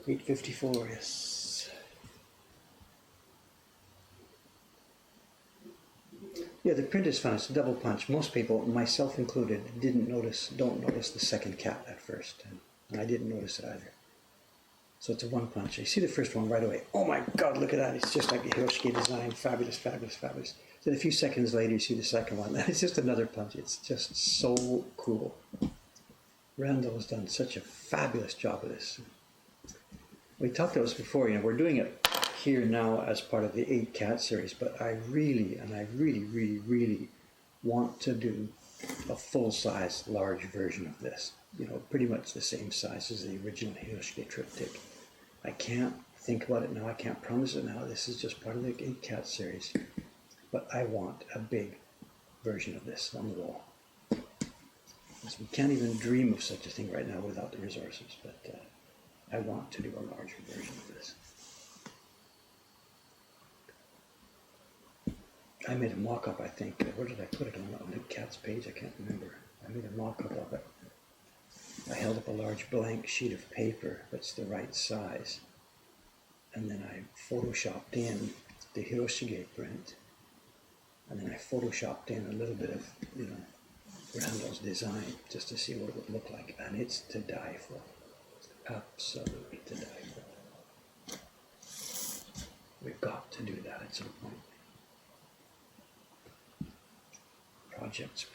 8:54, yes. Yeah, the print is fun. It's a double punch. Most people, myself included, don't notice the second cat at first. And I didn't notice it either. So it's a one punch. You see the first one right away. Oh my God, look at that. It's just like the Hiroshige design. Fabulous, fabulous, fabulous. Then a few seconds later, you see the second one. It's just another punch. It's just so cool. Randall has done such a fabulous job of this. We talked about this before, we're doing it here now as part of the 8 cat series, but I really want to do a full-size, large version of this. Pretty much the same size as the original Hiroshige triptych. I can't think about it now, I can't promise it now, this is just part of the 8 cat series. But I want a big version of this on the wall. Because we can't even dream of such a thing right now without the resources, but I want to do a larger version of this. I made a mock-up, I think. Where did I put it? On the cat's page? I can't remember. I made a mock-up of it. I held up a large blank sheet of paper that's the right size. And then I photoshopped in the Hiroshige print. And then I photoshopped in a little bit of, Randall's design just to see what it would look like. And it's to die for. Absolutely to die for. We've got to do that at some point. Projects.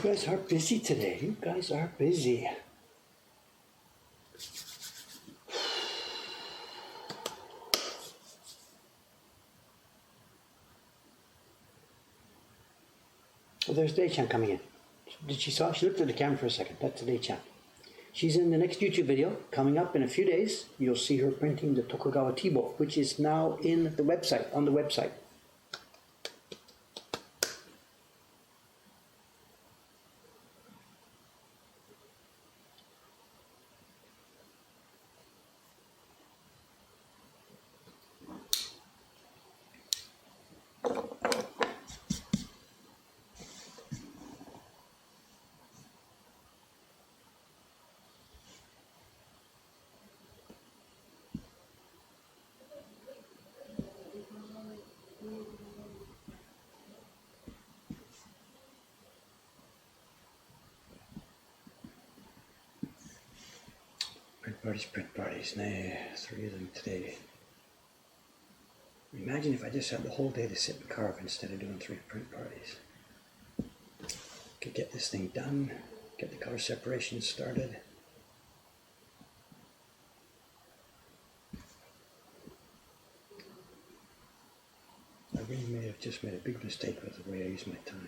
guys are busy today. You guys are busy. Oh, there's Day-chan coming in. Did she saw? She looked at the camera for a second. That's Day-chan. She's in the next YouTube video coming up in a few days. You'll see her printing the Tokugawa Tibo, which is now in the website, on the website. Print parties, nay, 3 of them today. Imagine if I just had the whole day to sit and carve instead of doing 3 print parties. Could get this thing done, get the color separation started. I really may have just made a big mistake with the way I use my time.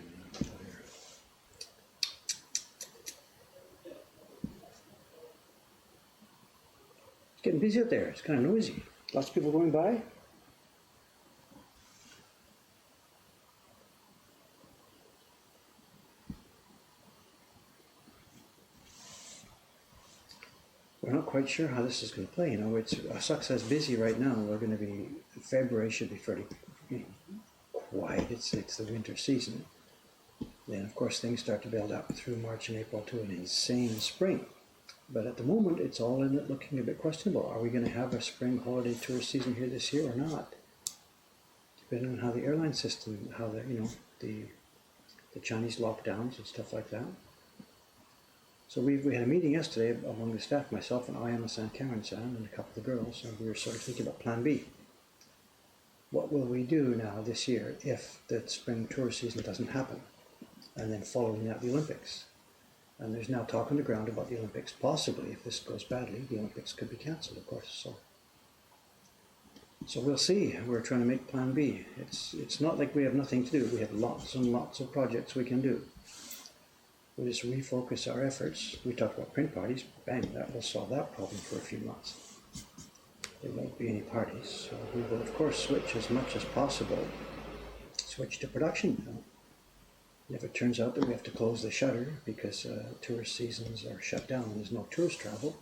It's getting busy out there. It's kind of noisy. Lots of people going by. We're not quite sure how this is going to play. You know, it's Asakusa's busy right now. We're going to be February should be fairly quiet. It's the winter season. Then of course things start to build up through March and April to an insane spring. But at the moment, it's all in it looking a bit questionable. Are we going to have a spring holiday tourist season here this year or not? Depending on how the airline system, how the Chinese lockdowns and stuff like that. So we had a meeting yesterday among the staff, myself and Ayama-san, Karen-san, and a couple of the girls, and we were sort of thinking about Plan B. What will we do now this year if the spring tourist season doesn't happen? And then following that, the Olympics. And there's now talk on the ground about the Olympics. Possibly, if this goes badly, the Olympics could be cancelled, of course. So we'll see. We're trying to make Plan B. It's not like we have nothing to do. We have lots and lots of projects we can do. We'll just refocus our efforts. We talked about print parties. Bang, that will solve that problem for a few months. There won't be any parties. So we will, of course, switch as much as possible. Switch to production. If it turns out that we have to close the shutter because tourist seasons are shut down and there's no tourist travel,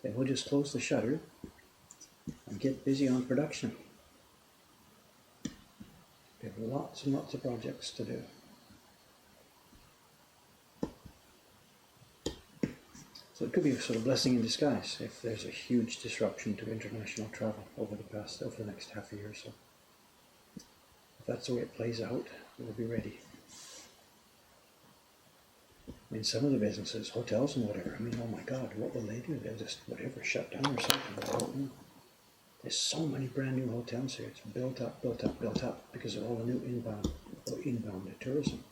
then we'll just close the shutter and get busy on production. We have lots and lots of projects to do. So it could be a sort of blessing in disguise if there's a huge disruption to international travel over the next half a year or so. If that's the way it plays out, we'll be ready. I mean, some of the businesses, hotels and whatever, I mean, oh my God, what will they do? They'll just, whatever, shut down or something. I don't know. There's so many brand new hotels here. It's built up because of all the new inbound tourism.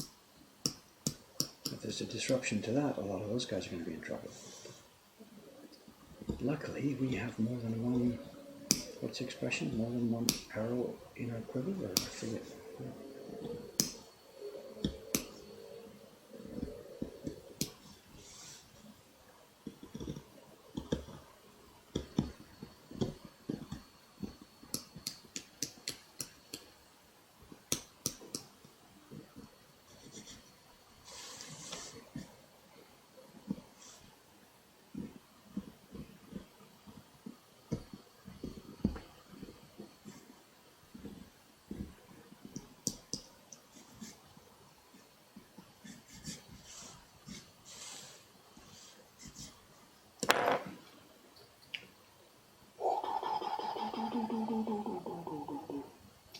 If there's a disruption to that, a lot of those guys are going to be in trouble. Luckily, we have more than one, what's the expression? More than one arrow in our quiver, or I forget.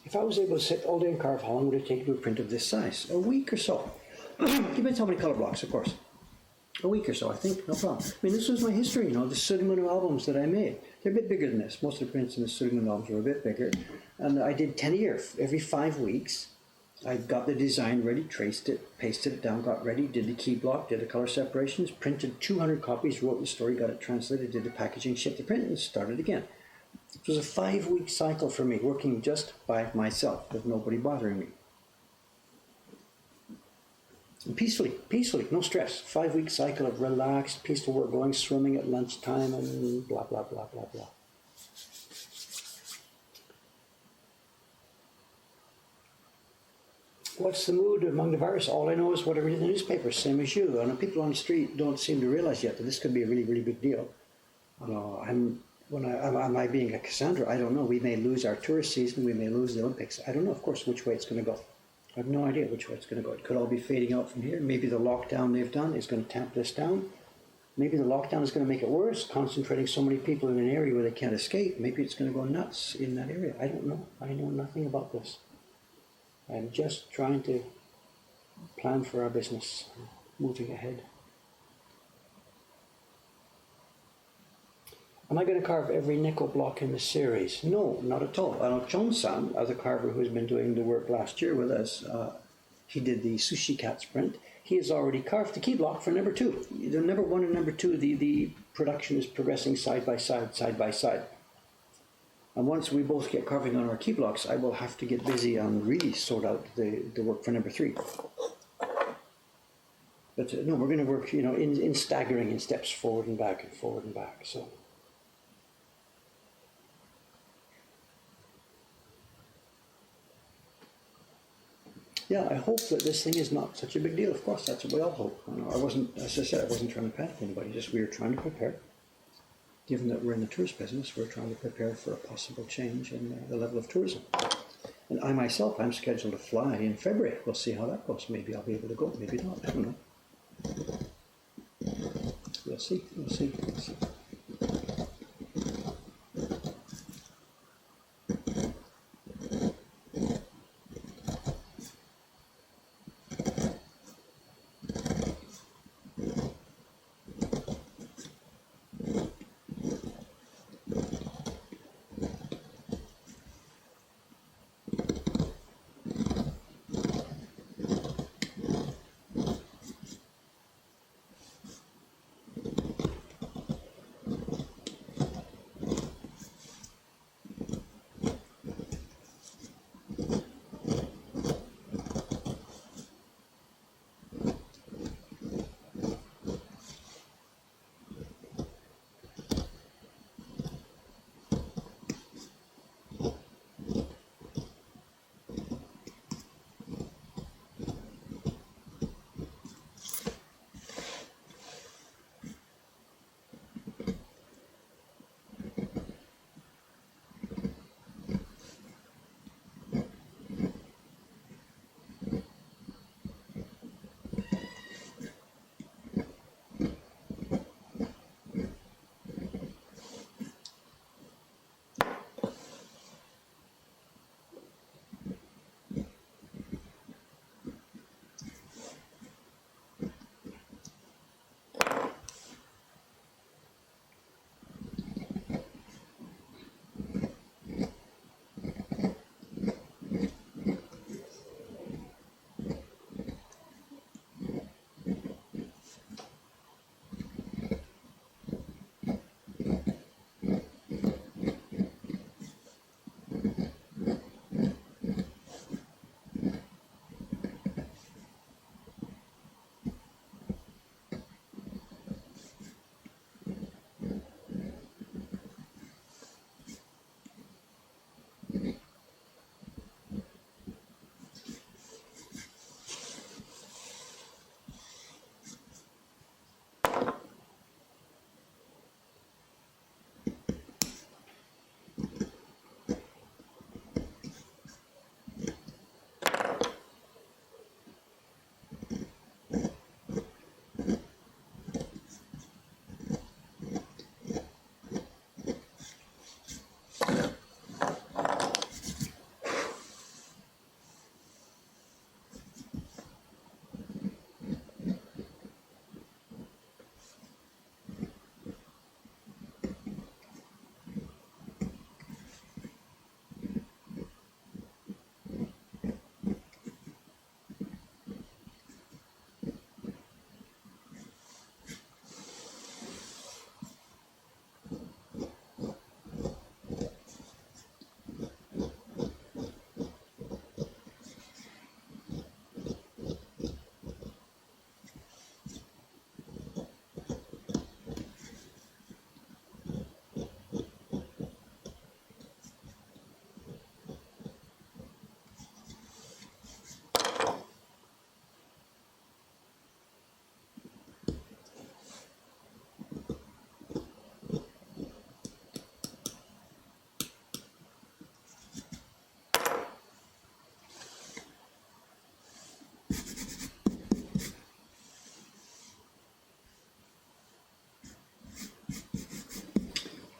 If I was able to sit all day and carve, how long would it take to do a print of this size? A week or so. Depends how many color blocks, of course. A week or so, I think, no problem. I mean, this was my history, the Sugimunu albums that I made. They're a bit bigger than this. Most of the prints in the Sugimunu albums were a bit bigger. And I did 10 a year, every 5 weeks. I got the design ready, traced it, pasted it down, got ready, did the key block, did the color separations, printed 200 copies, wrote the story, got it translated, did the packaging, shipped the print, and started again. It was a 5-week cycle for me, working just by myself, with nobody bothering me. And peacefully, no stress. 5-week cycle of relaxed, peaceful work, going swimming at lunchtime, and blah, blah, blah, blah, blah. What's the mood among the virus? All I know is what I read in the newspaper, same as you. And people on the street don't seem to realize yet that this could be a really, really big deal. Am I being a Cassandra? I don't know. We may lose our tourist season. We may lose the Olympics. I don't know, of course, which way it's going to go. I have no idea which way it's going to go. It could all be fading out from here. Maybe the lockdown they've done is going to tamp this down. Maybe the lockdown is going to make it worse, concentrating so many people in an area where they can't escape. Maybe it's going to go nuts in that area. I don't know. I know nothing about this. I'm just trying to plan for our business, moving ahead. Am I going to carve every Neko block in the series? No, not at all. I know Chon-san, the carver who's been doing the work last year with us, he did the Sushi Cat sprint. He has already carved the key block for number 2. The number 1 and number 2, the production is progressing side by side. And once we both get carving on our key blocks, I will have to get busy and really sort out the work for number 3. But no, we're going to work, in staggering, in steps forward and back and forward and back. So. Yeah, I hope that this thing is not such a big deal. Of course, that's what we all hope. I wasn't, as I said, I wasn't trying to panic anybody. Just we were trying to prepare. Given that we're in the tourist business, we're trying to prepare for a possible change in the level of tourism. And I myself, I'm scheduled to fly in February. We'll see how that goes. Maybe I'll be able to go, maybe not. I don't know. We'll see.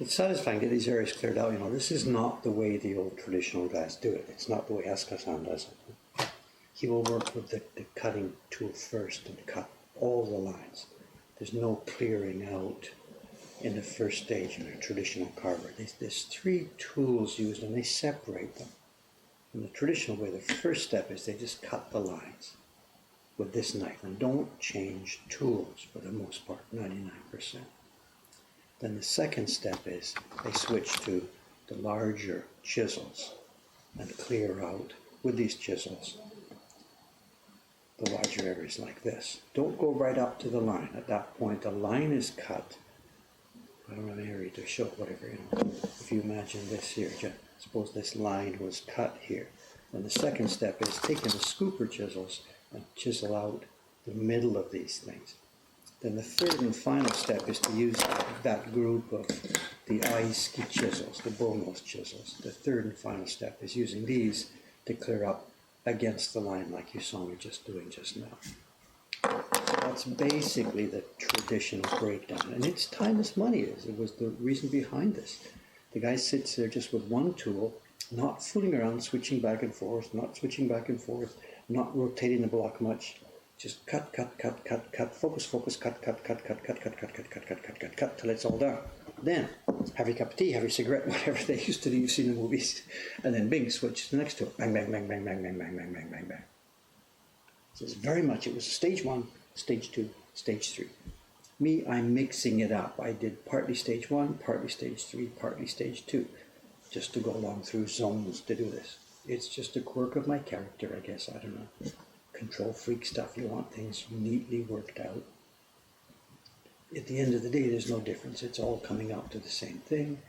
It's satisfying to get these areas cleared out. You know, this is not the way the old traditional guys do it. It's not the way Eskatan does it. He will work with the cutting tool first and cut all the lines. There's no clearing out in the first stage in a traditional carver. There's three tools used and they separate them. In the traditional way, the first step is they just cut the lines with this knife and don't change tools for the most part, 99%. Then the second step is they switch to the larger chisels and clear out with these chisels the larger areas like this. Don't go right up to the line. At that point, the line is cut. I don't have an area to show, whatever, you know. If you imagine this here, suppose this line was cut here. Then the second step is taking the scooper chisels and chisel out the middle of these things. Then the third and final step is to use that group of the eye-ski chisels, the bullnose chisels. The third and final step is using these to clear up against the line like you saw me just doing just now. So that's basically the traditional breakdown. And it's time is money. It was the reason behind this. The guy sits there just with one tool, not fooling around, switching back and forth, not switching back and forth, not rotating the block much. Just cut, focus, cut, till it's all done. Then, have your cup of tea, have your cigarette, whatever they used to do, you see in the movies. And then bing, switch to the next tool. Bang, bang, bang, bang, bang, bang, bang, bang, bang, bang, bang. So it's very much, it was stage 1, stage 2, stage 3. Me, I'm mixing it up. I did partly stage 1, partly stage 3, partly stage 2, just to go along through zones to do this. It's just a quirk of my character, I guess, I don't know. Control freak stuff, you want things neatly worked out. At the end of the day, there's no difference. It's all coming out to the same thing,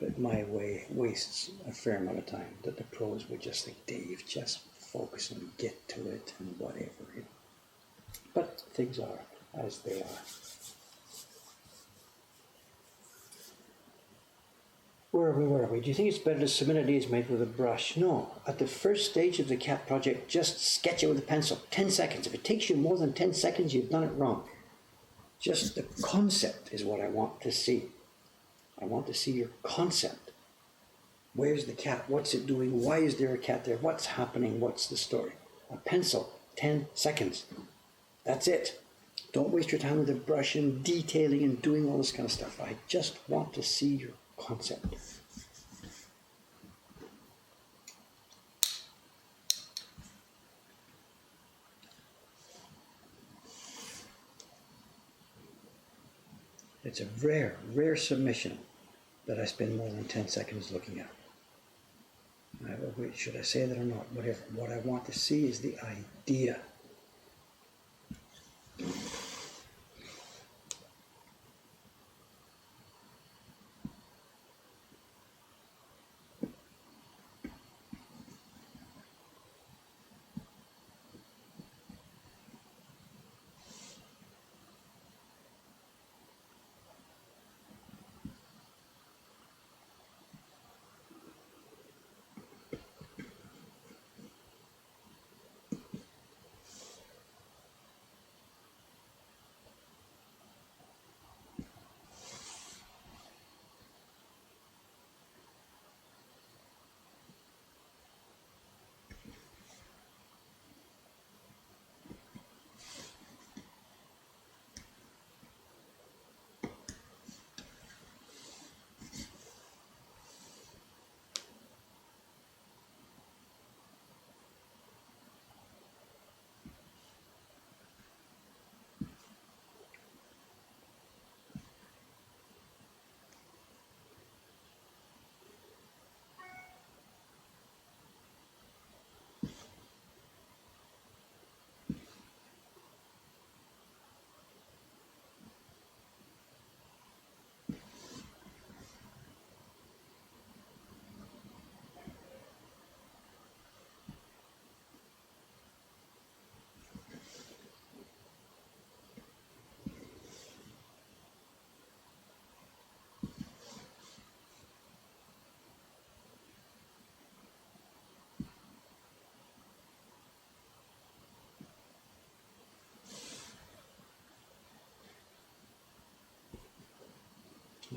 but my way wastes a fair amount of time that the pros would just think, Dave, just focus and get to it and whatever. You know. But things are as they are. Where are we? Do you think it's better to submit ideas made with a brush? No. At the first stage of the CAT project, just sketch it with a pencil. 10 seconds. If it takes you more than 10 seconds, you've done it wrong. Just the concept is what I want to see. I want to see your concept. Where's the cat? What's it doing? Why is there a cat there? What's happening? What's the story? A pencil, 10 seconds. That's it. Don't waste your time with a brush and detailing and doing all this kind of stuff. I just want to see your concept. It's a rare submission that I spend more than 10 seconds looking at. Wait, should I say that or not? Whatever. What I want to see is the idea.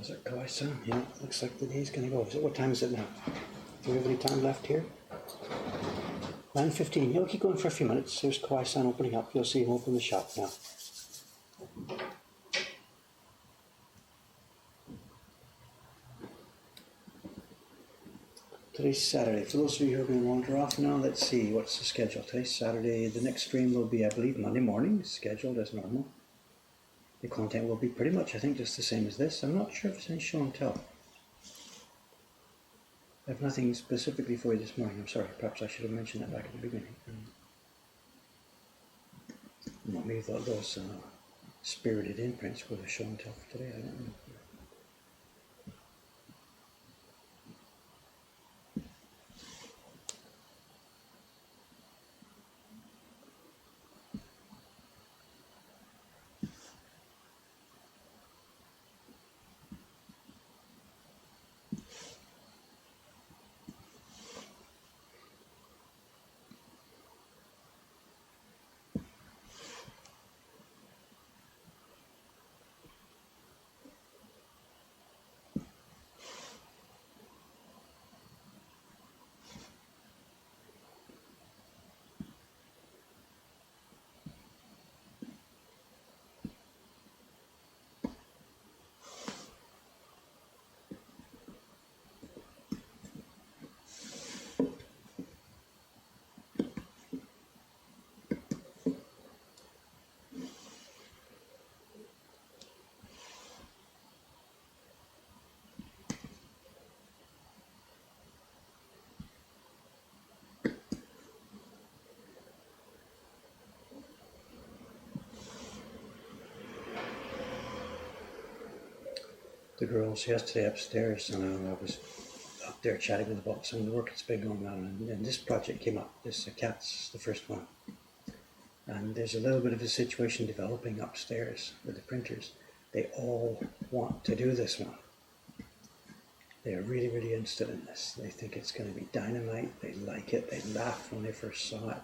Is it Kawai-san? Yeah, looks like the day's gonna go. So what time is it now? Do we have any time left here? 9:15. He'll keep going for a few minutes. There's Kawai-san opening up. You'll see him open the shop now. Today's Saturday. For those of you who are going to wander off now, let's see what's the schedule. Today's Saturday. The next stream will be, I believe, Monday morning, scheduled as normal. The content will be pretty much, I think, just the same as this. I'm not sure if it's any show and tell. I have nothing specifically for you this morning. I'm sorry. Perhaps I should have mentioned that back at the beginning. Maybe those spirited imprints were the show and tell for today. I don't know. The girls yesterday upstairs, and I was up there chatting with them about some of the work that's been going on, and this project came up. This cat's the first one, and there's a little bit of a situation developing upstairs with the printers. They all want to do this one. They are really, really interested in this. They think it's going to be dynamite. They like it. They laughed when they first saw it.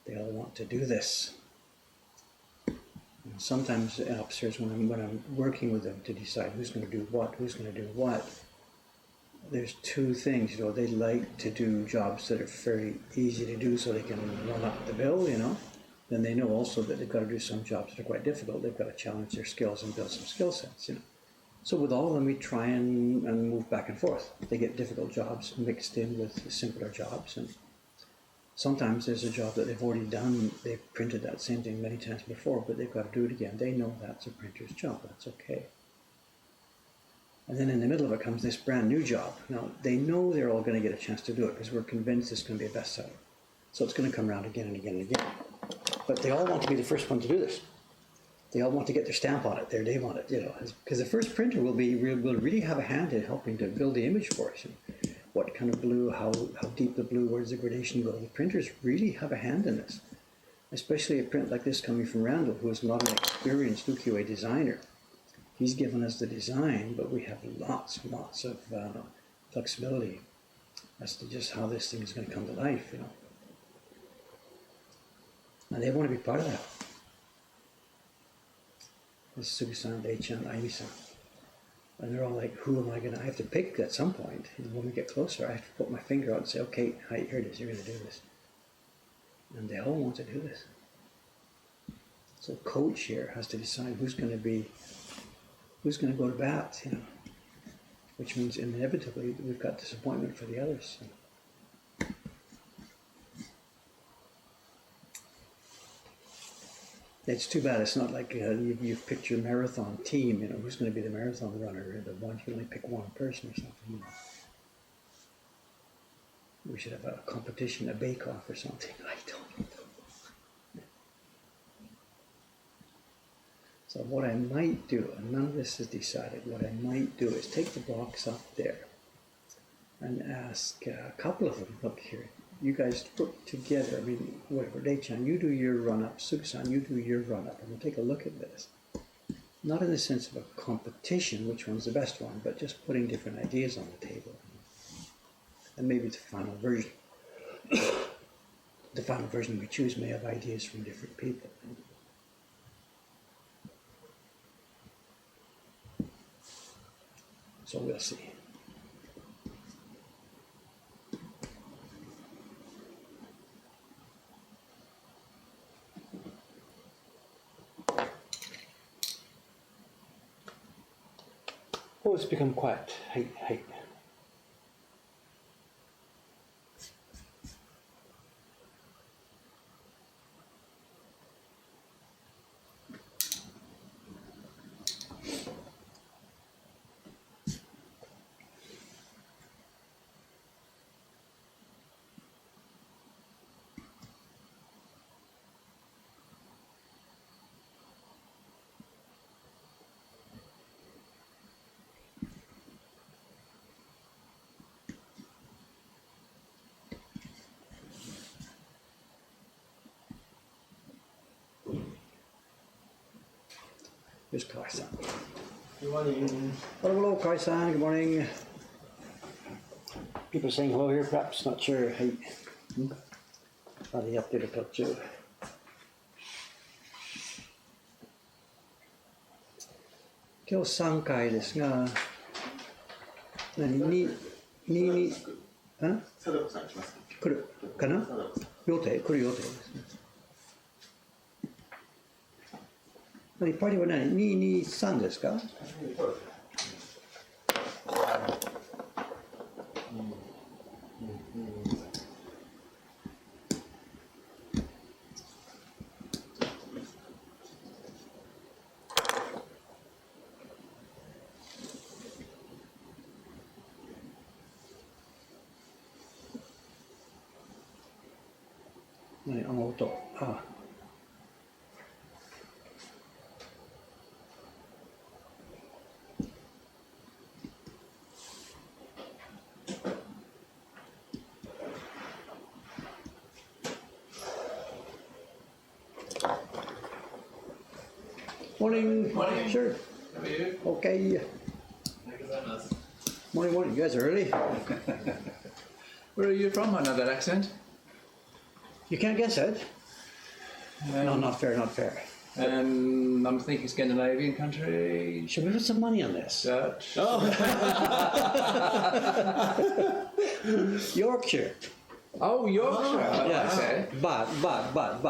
They all want to do this. Sometimes upstairs when I'm working with them to decide who's going to do what, there's two things, they like to do jobs that are fairly easy to do so they can run up the bill, Then they know also that they've got to do some jobs that are quite difficult. They've got to challenge their skills and build some skill sets, So with all of them, we try and move back and forth. They get difficult jobs mixed in with simpler jobs, and sometimes there's a job that they've already done. They've printed that same thing many times before, but they've got to do it again. They know that's a printer's job. That's okay. And then in the middle of it comes this brand new job. Now, they know they're all going to get a chance to do it because we're convinced it's going to be a bestseller. So it's going to come around again and again and again. But they all want to be the first one to do this. They all want to get their stamp on it, their name on it, because the first printer will really have a hand in helping to build the image for us. What kind of blue, how deep the blue, where does the gradation go? The printers really have a hand in this, especially a print like this coming from Randall, who is not an experienced ukiyo-e designer. He's given us the design, but we have lots of flexibility as to just how this thing is going to come to life, And they want to be part of that. This is Sugi-san, Dei-chan, Aimi-san. And they're all like, who am I going to, I have to pick at some point. And when we get closer, I have to put my finger out and say, okay, here it is, you're going to do this. And they all want to do this. So coach here has to decide who's going to go to bat, which means inevitably we've got disappointment for the others. It's too bad. It's not like you've picked your marathon team. Who's going to be the marathon runner? The one, you can only pick one person or something. We should have a competition, a bake-off or something. I don't know. So what I might do, and none of this is decided, what I might do is take the box up there and ask a couple of them, look here, you guys put together, whatever, Dei-chan, you do your run-up, Sugi-san, you do your run-up, and we'll take a look at this. Not in the sense of a competition, which one's the best one, but just putting different ideas on the table. And maybe the final version. The final version we choose may have ideas from different people. So we'll see. Oh, it's become quiet. Hey. Here's Kai-san. Good morning. Hello, Kai-san. Good morning. People saying hello here, perhaps. Not sure. Hey. How do you update a picture?今日3回ですが、に貞子さん来ますか？来るかな？予定来る予定ですね。パリは何 ?223 ですか？何あの音。ああ。Morning. Morning. Sure. How are you? Okay. Morning. You guys are early. Where are you from? Another accent? You can't guess it. No, not fair. I'm thinking Scandinavian country. Should we put some money on this? Dutch. Yorkshire. Oh, Yorkshire. Yes. Okay. But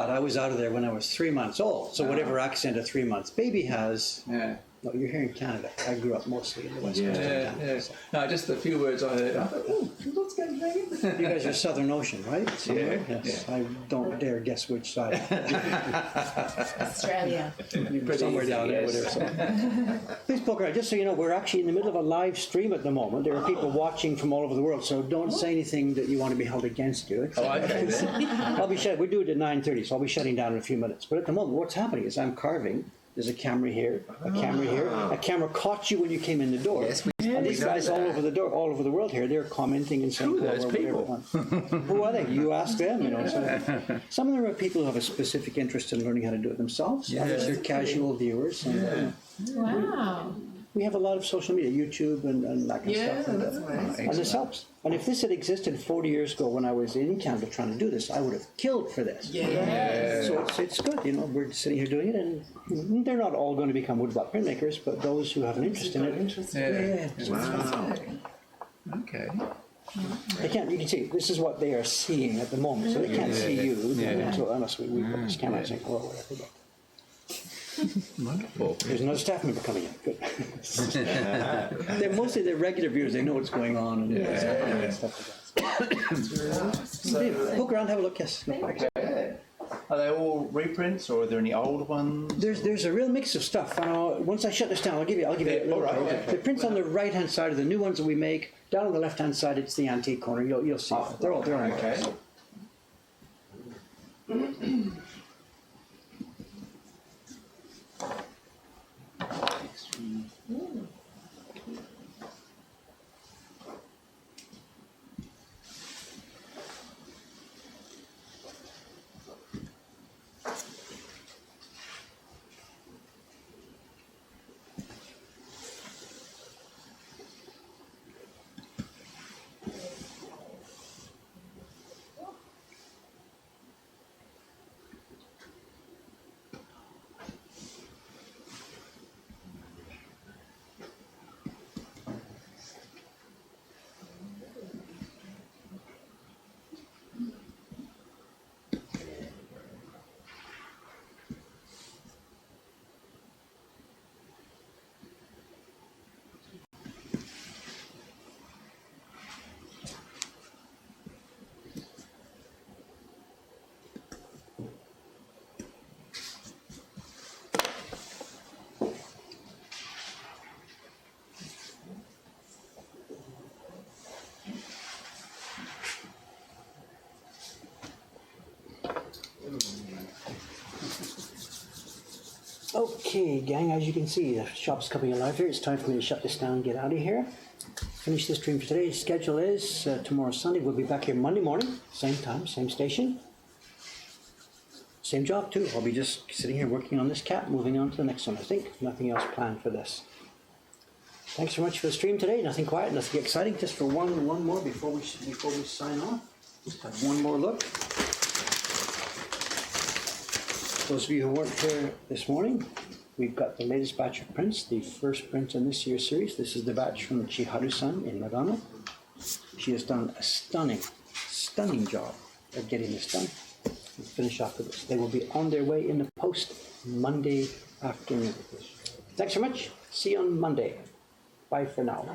I was out of there when I was 3 months old. So whatever accent a 3 months baby has. Yeah. No, you're here in Canada. I grew up mostly in the West Coast of Canada. Yeah. So. No, just a few words I heard. I thought, oh, what's Scandinavian? You guys are Southern Ocean, right? Somewhere? Yeah, Yes. yeah. I don't dare guess which side. Australia. Somewhere easy, down there, yes. whatever. So. Please poke around. Just so you know, we're actually in the middle of a live stream at the moment. There are people watching from all over the world, so don't say anything that you want to be held against you. Oh, okay then. I'll be shut. We do it at 9:30, so I'll be shutting down in a few minutes. But at the moment, what's happening is I'm carving. There's a camera here, a camera here. A camera caught you when you came in the door. Yes, and these guys all over the door, all over the world here, they're commenting and saying, Who are those whatever people? Who are they? You ask them, you know. So some of them are people who have a specific interest in learning how to do it themselves. Yeah. Others are casual viewers. And, Wow. we have a lot of social media, YouTube and that kind of stuff. that's nice. And this helps. And if this had existed 40 years ago when I was in Canada trying to do this, I would have killed for this. Yes. So it's good, you know, we're sitting here doing it, and they're not all going to become woodblock printmakers, but those who have an interest in it. Yeah. Wow. Okay. They can't, you can see, this is what they are seeing at the moment, so they can't see you until, unless we put this camera and say, oh, whatever. But Wonderful. there's another staff member coming in. Good. They're mostly the regular viewers, they know what's going on and stuff like that. So, look around, have a look, yes. No problem. Okay. Are they all reprints or are there any old ones? There's a real mix of stuff. Once I shut this down, I'll give you a little all right, tour. okay. The prints on the right hand side are the new ones that we make. Down on the left hand side, it's the antique corner. You'll see. They're all Okay. Okay, gang, as you can see, the shop's coming alive here. It's time for me to shut this down and get out of here. Finish this stream for today. Schedule is tomorrow Sunday. We'll be back here Monday morning, same time, same station. Same job too. I'll be just sitting here working on this cap, moving on to the next one. I think nothing else planned for this. Thanks so much for the stream today. Nothing quiet, nothing exciting. Just for one more before we sign off. Just have one more look. Those of you who weren't here this morning, we've got the latest batch of prints, the first print in this year's series. This is the batch from Chiharu-san in Nagano. She has done a stunning job of getting this done. We'll finish off with this. They will be on their way in the post Monday afternoon. Thanks so much. See you on Monday. Bye for now.